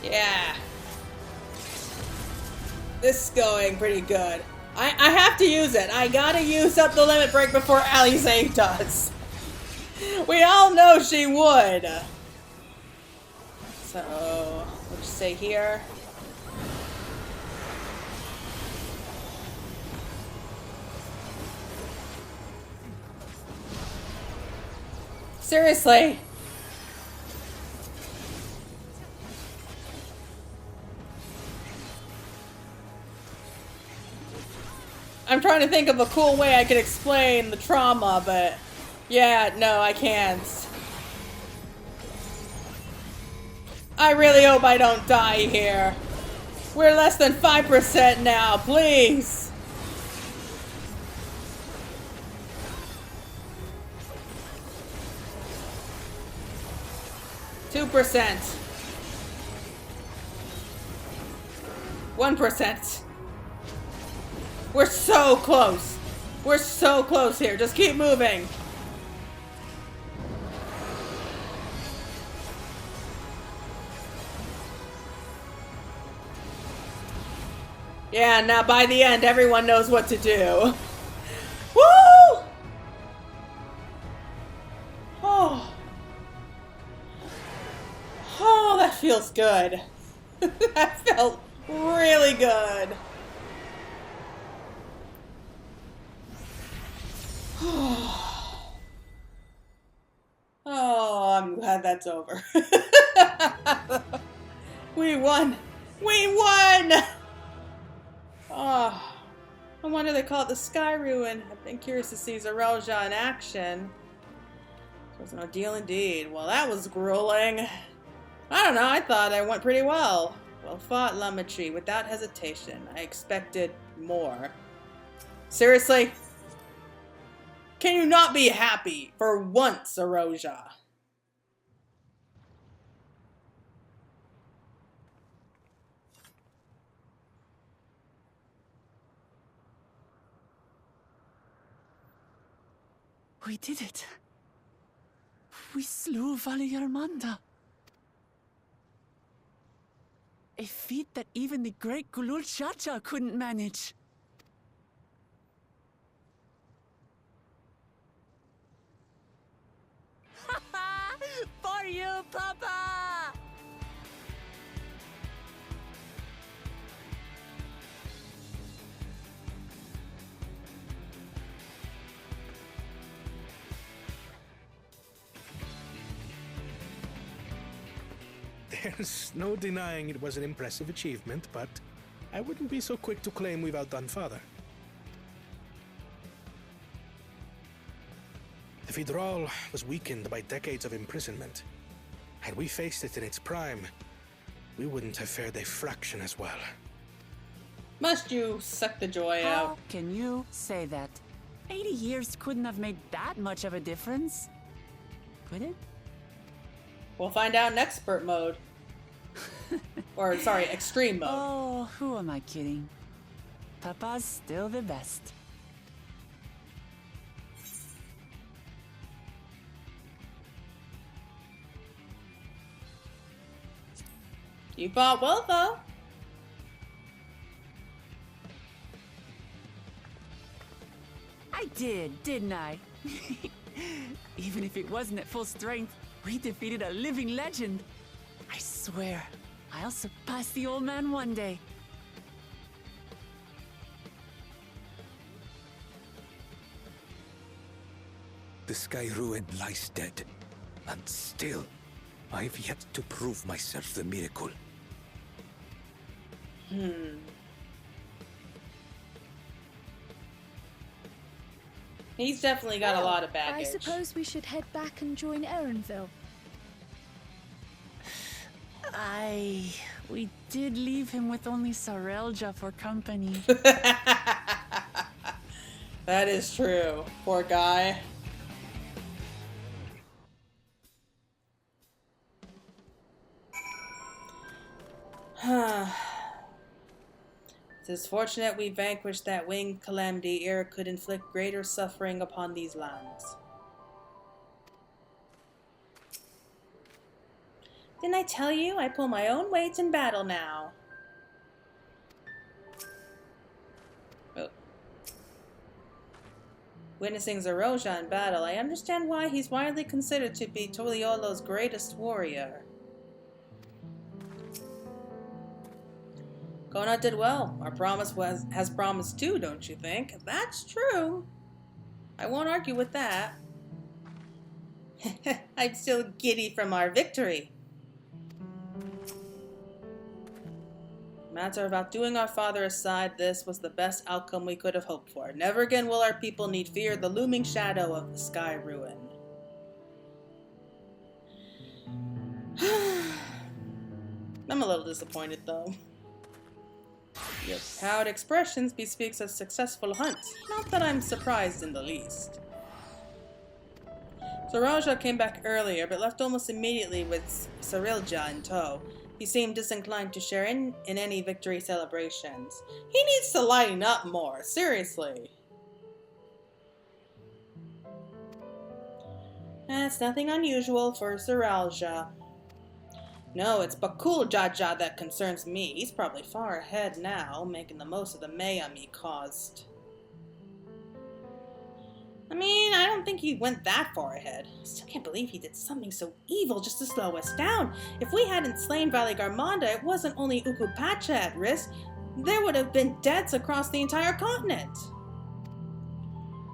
Yeah. This is going pretty good. I have to use it. I gotta use up the limit break before Alisaie does. We all know she would. So, we'll just say here. Seriously. I'm trying to think of a cool way I could explain the trauma, but yeah, no, I can't. I really hope I don't die here. We're less than 5% now, please. Two %. 1%. We're so close. We're so close here. Just keep moving. Yeah, now by the end, everyone knows what to do. Woo! Oh. Oh, that feels good. That felt really good. Oh, I'm glad that's over. We won! We won! Oh. No wonder they call it the Skyruin. I've been curious to see Zarelja in action. So it's an ordeal indeed. Well, that was grueling. I don't know, I thought I went pretty well. Well fought, Lametri, without hesitation. I expected more. Seriously? Can you not be happy for once, Zarelja? We did it. We slew Valigarmanda. A feat that even the great Gulul Chacha couldn't manage. For you, Papa! There's no denying it was an impressive achievement, but I wouldn't be so quick to claim we've outdone Father. The Vidral was weakened by decades of imprisonment. Had we faced it in its prime, we wouldn't have fared a fraction as well. Must you suck the joy How out? can you say that? 80 years couldn't have made that much of a difference. Could it? We'll find out in expert mode. Or, sorry, extreme mode. Oh, who am I kidding? Papa's still the best. You fought well, though. I did, didn't I? Even if it wasn't at full strength, we defeated a living legend. I swear, I'll surpass the old man one day. The Skyruin lies dead, and still, I've yet to prove myself the miracle. He's definitely got a lot of baggage. I suppose we should head back and join Erenville. We did leave him with only Zarelja for company. That is true. Poor guy. It is fortunate we vanquished that winged calamity ere it could inflict greater suffering upon these lands. Didn't I tell you I pull my own weight in battle now? Oh. Witnessing Zarelja in battle, I understand why he's widely considered to be Toliolo's greatest warrior. Kona did well. Our promise has promised too, don't you think? That's true. I won't argue with that. I'm still giddy from our victory. Matter about doing our father aside, this was the best outcome we could have hoped for. Never again will our people need fear the looming shadow of the Skyruin. I'm a little disappointed though. Your proud expressions bespeaks a successful hunt. Not that I'm surprised in the least. Zarelja came back earlier, but left almost immediately with Zarelja in tow. He seemed disinclined to share in any victory celebrations. He needs to lighten up more, seriously. That's nothing unusual for Zarelja. No, it's Bakul Jaja that concerns me. He's probably far ahead now, making the most of the mayhem he caused. I mean, I don't think he went that far ahead. I still can't believe he did something so evil just to slow us down. If we hadn't slain Valigarmanda, it wasn't only Ukupacha at risk. There would have been deaths across the entire continent.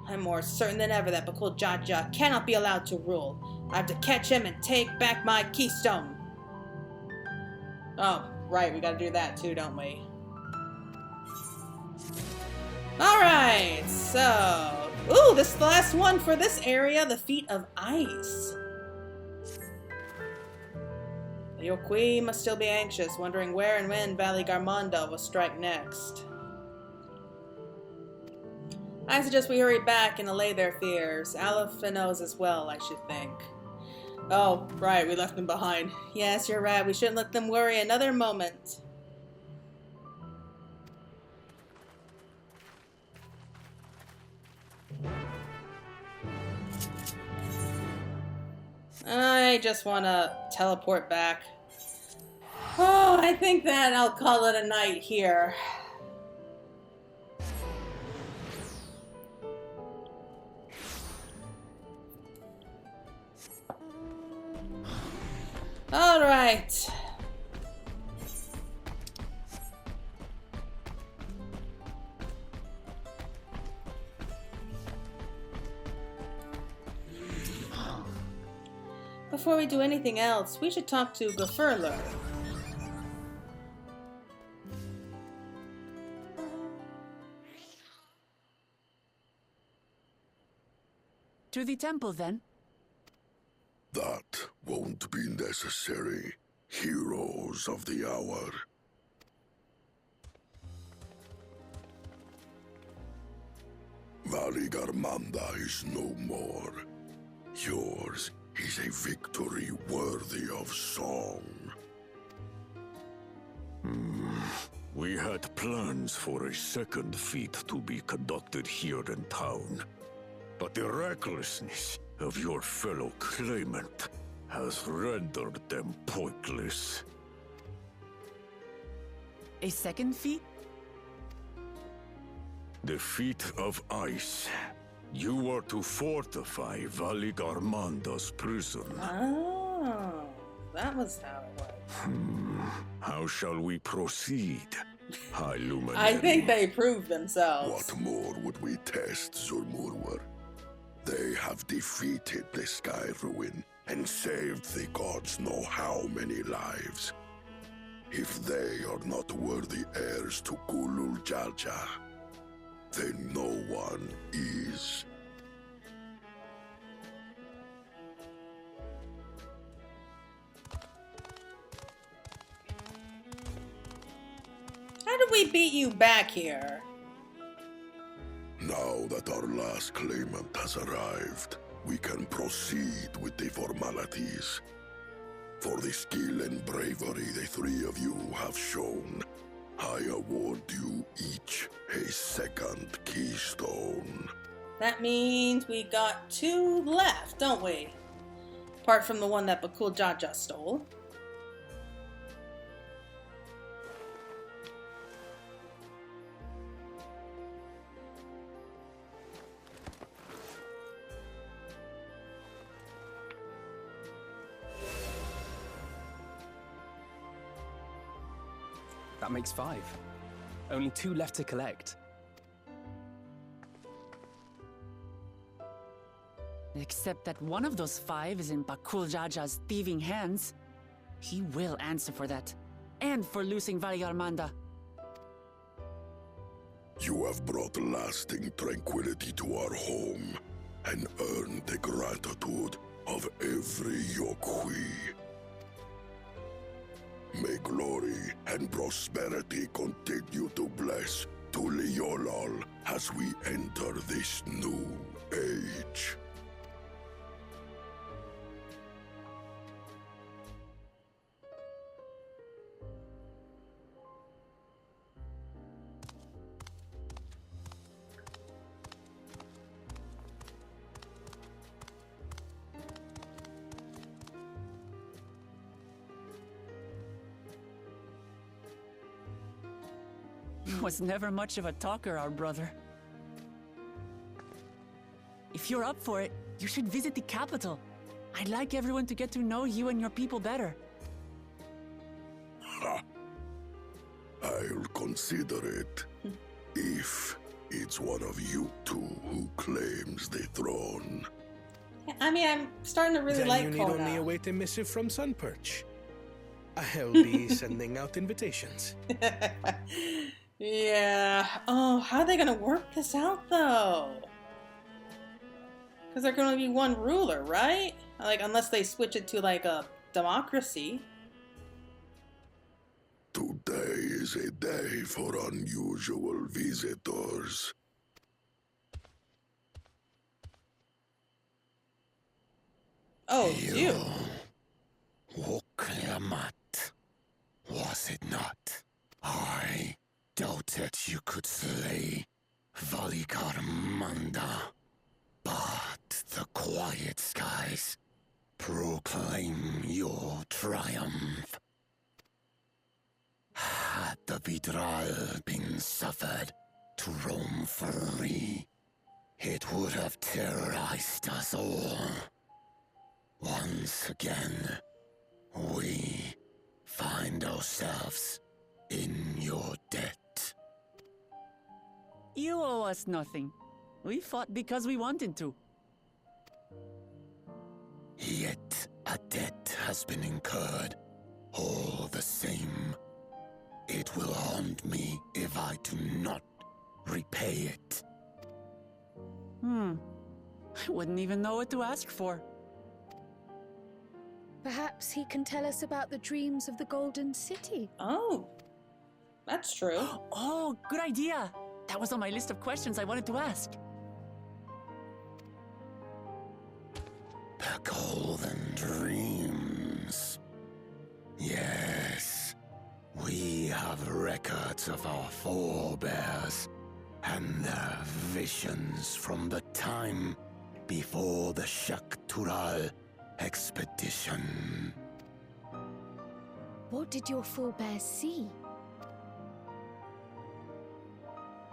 I'm more certain than ever that Bakul Jaja cannot be allowed to rule. I have to catch him and take back my keystone. Oh, right, we gotta do that too, don't we? Alright, so... Ooh, this is the last one for this area, the Feet of Ice. The Yoqui must still be anxious, wondering where and when Valigarmanda will strike next. I suggest we hurry back and allay their fears. Alpha knows as well, I should think. Oh, right, we left them behind. Yes, you're right, we shouldn't let them worry another moment. I just want to teleport back. Oh, I think that I'll call it a night here. All right. Before we do anything else, we should talk to Gafurler. To the temple, then. That won't be necessary, heroes of the hour. Valigarmanda is no more. Yours is a victory worthy of song. We had plans for a second feat to be conducted here in town. But the recklessness of your fellow claimant has rendered them pointless. A second feat? The Feet of Ice. You are to fortify Valigarmanda's prison. Oh, that was how it was. How shall we proceed, High Luminary? I think they proved themselves. What more would we test, Zurmurwer? They have defeated the Skyruin and saved the gods know how many lives. If they are not worthy heirs to Kulul Jaja, then no one is. How did we beat you back here? Now that our last claimant has arrived, we can proceed with the formalities. For the skill and bravery the three of you have shown, I award you each a second keystone. That means we got 2 left, don't we? Apart from the one that Bakul Jaja stole. That makes 5. Only 2 left to collect. Except that one of those 5 is in Bakul Jaja's thieving hands. He will answer for that. And for losing Valigarmanda. You have brought lasting tranquility to our home and earned the gratitude of every Yoqui. May glory and prosperity continue to bless Tuliolol as we enter this new age. Was never much of a talker, our brother. If you're up for it, you should visit the capital. I'd like everyone to get to know you and your people better. Ha! I'll consider it. If it's one of you two who claims the throne. I mean, I'm starting to really then like you need Kona. only await a missive from Sunperch. I'll be sending out invitations. Yeah. Oh, how are they gonna work this out, though? Because they're gonna be one ruler, right? Like, unless they switch it to, like, a democracy. Today is a day for unusual visitors. Oh, you. Woklamat, was it not? I doubted you could slay Valigarmanda, but the quiet skies proclaim your triumph. Had the Vidral been suffered to roam free, it would have terrorized us all. Once again, we find ourselves in your debt. You owe us nothing. We fought because we wanted to. Yet a debt has been incurred. All the same, it will haunt me if I do not repay it. I wouldn't even know what to ask for. Perhaps he can tell us about the dreams of the Golden City. Oh, that's true. Oh, good idea. That was on my list of questions I wanted to ask. The Golden Dreams. Yes, we have records of our forebears and their visions from the time before the Shaktural expedition. What did your forebears see?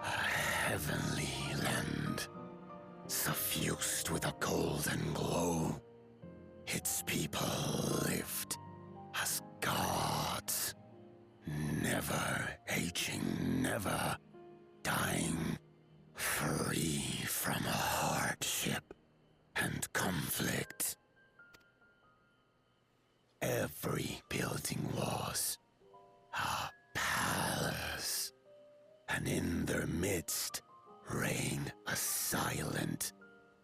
A heavenly land, suffused with a golden glow. Its people lived as gods, never aging, never dying, free from hardship and conflict. Every building was a palace, and in their midst reigned a silent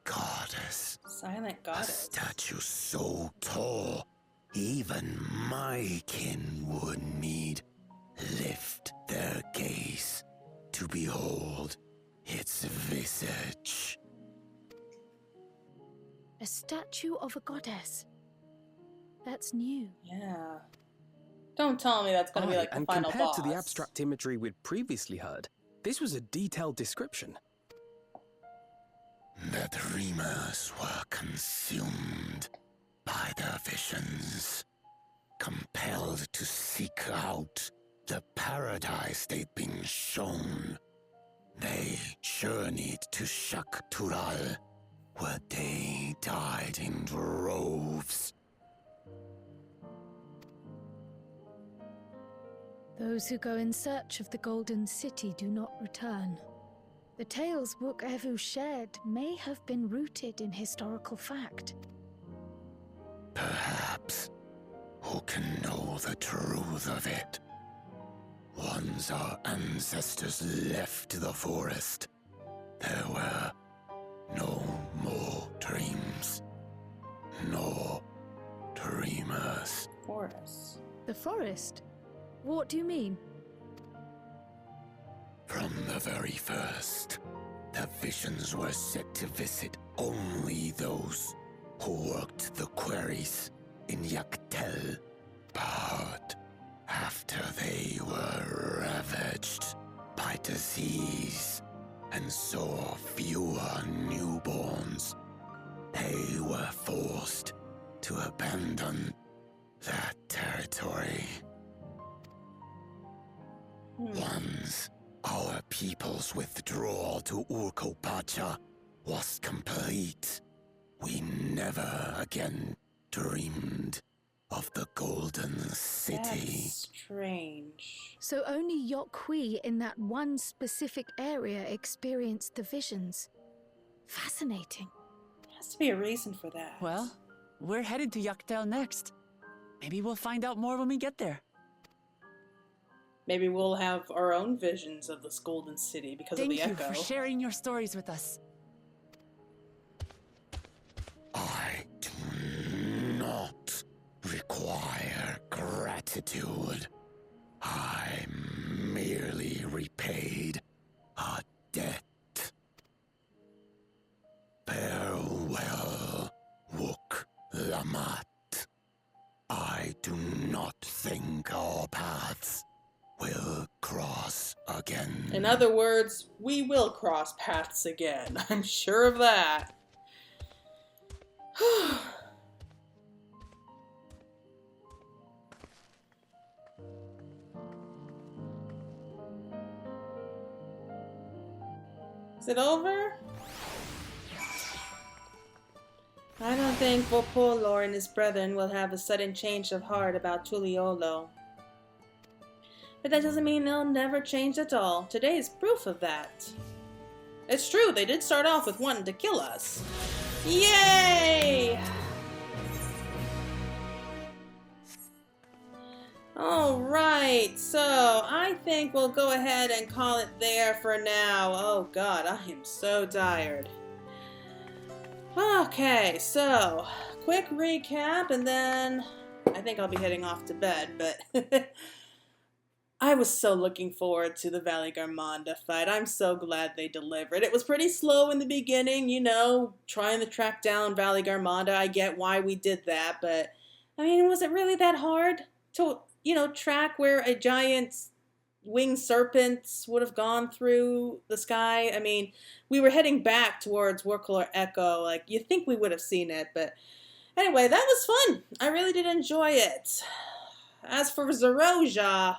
goddess. Silent A goddess. statue so tall, even my kin would need lift their gaze to behold its visage. A statue of a goddess. That's new. Yeah. Don't tell me that's going to be like the and final compared boss. to the abstract imagery we'd previously heard, this was a detailed description. The dreamers were consumed by their visions, compelled to seek out the paradise they'd been shown. They journeyed to Shaktural, where they died in droves. Those who go in search of the Golden City do not return. The tales Book Evu shared may have been rooted in historical fact. Perhaps. Who can know the truth of it? Once our ancestors left the forest, there were no more dreams, nor dreamers. Forest. The forest? What do you mean? From the very first, the visions were set to visit only those who worked the quarries in Yaktel. But after they were ravaged by disease and saw fewer newborns, they were forced to abandon that territory. Once our people's withdrawal to Urkopacha was complete, we never again dreamed of the Golden City. That's strange. So only Yokhui in that one specific area experienced the visions. Fascinating. There has to be a reason for that. Well, we're headed to Yaktel next. Maybe we'll find out more when we get there. Maybe we'll have our own visions of this golden city because of the Thank echo. you for sharing your stories with us. I do not require gratitude. I merely repaid a debt. Farewell, Wook Lamat. I do not think our paths will cross again. In other words, we will cross paths again. I'm sure of that. Is it over? I don't think Vopolor and his brethren will have a sudden change of heart about Tuliolo. But that doesn't mean they'll never change at all. Today is proof of that. It's true, they did start off with wanting to kill us. Yay! Alright, so I think we'll go ahead and call it there for now. Oh god, I am so tired. Okay, so quick recap and then I think I'll be heading off to bed, but I was so looking forward to the Valigarmanda fight. I'm so glad they delivered. It was pretty slow in the beginning, you know, trying to track down Valigarmanda. I get why we did that, but I mean, was it really that hard to, you know, track where a giant winged serpent would have gone through the sky? I mean, we were heading back towards Workler Echo. Like, you'd think we would have seen it, but anyway, that was fun. I really did enjoy it. As for Zeroja,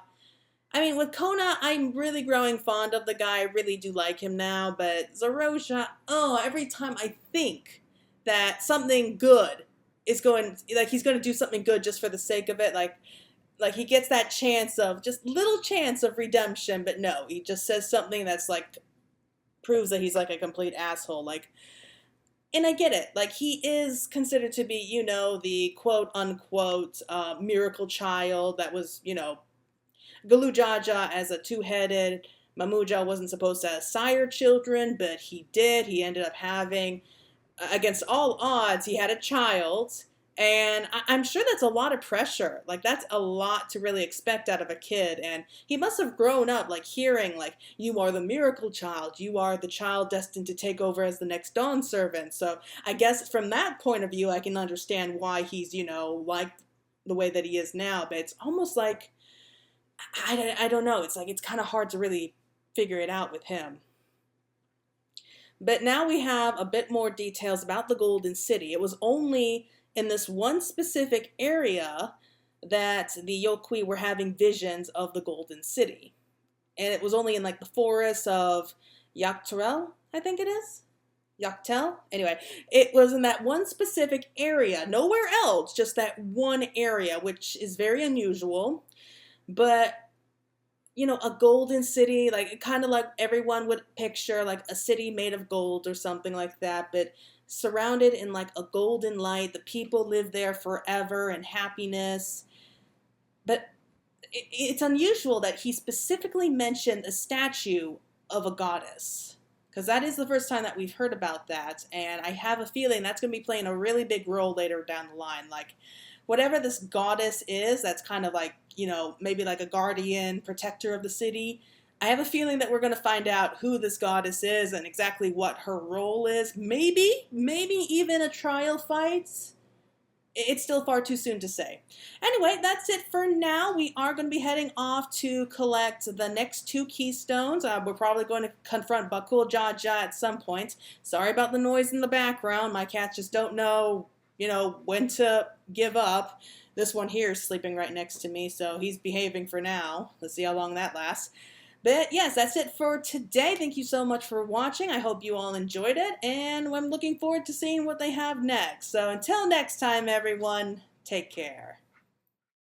I mean, with Kona, I'm really growing fond of the guy. I really do like him now, but Zeroja, oh, every time I think that something good is going, like, he's going to do something good just for the sake of it, like he gets that chance of, just little chance of redemption, but no, he just says something that's, like, proves that he's, like, a complete asshole, like, and I get it, like, he is considered to be, you know, the quote-unquote miracle child that was, you know, Galujaja as a two-headed. Mamuja wasn't supposed to sire children, but he did. He ended up having, against all odds, he had a child. And I'm sure that's a lot of pressure. Like, that's a lot to really expect out of a kid. And he must have grown up, like, hearing, like, you are the miracle child. You are the child destined to take over as the next Dawn servant. So I guess from that point of view, I can understand why he's, you know, like the way that he is now. But it's almost like, I don't know. It's like, it's kind of hard to really figure it out with him. But now we have a bit more details about the Golden City. It was only in this one specific area that the Yokui were having visions of the Golden City. And it was only in, like, the forest of Yaktarel, I think it is? Yaktel? Anyway, it was in that one specific area. Nowhere else, just that one area, which is very unusual. But, you know, a golden city, like, kind of like everyone would picture, like, a city made of gold or something like that, but surrounded in, like, a golden light. The people live there forever in happiness. But it's unusual that he specifically mentioned a statue of a goddess, because that is the first time that we've heard about that, and I have a feeling that's going to be playing a really big role later down the line. Like, whatever this goddess is, that's kind of like, you know, maybe like a guardian, protector of the city. I have a feeling that we're going to find out who this goddess is and exactly what her role is. Maybe even a trial fight. It's still far too soon to say. Anyway, that's it for now. We are going to be heading off to collect the next 2 keystones. We're probably going to confront Bakul Jaja at some point. Sorry about the noise in the background. My cats just don't know, you know, when to give up. This one here is sleeping right next to me, so he's behaving for now. Let's see how long that lasts. But yes, that's it for today. Thank you so much for watching. I hope you all enjoyed it, and I'm looking forward to seeing what they have next. So until next time, everyone, take care.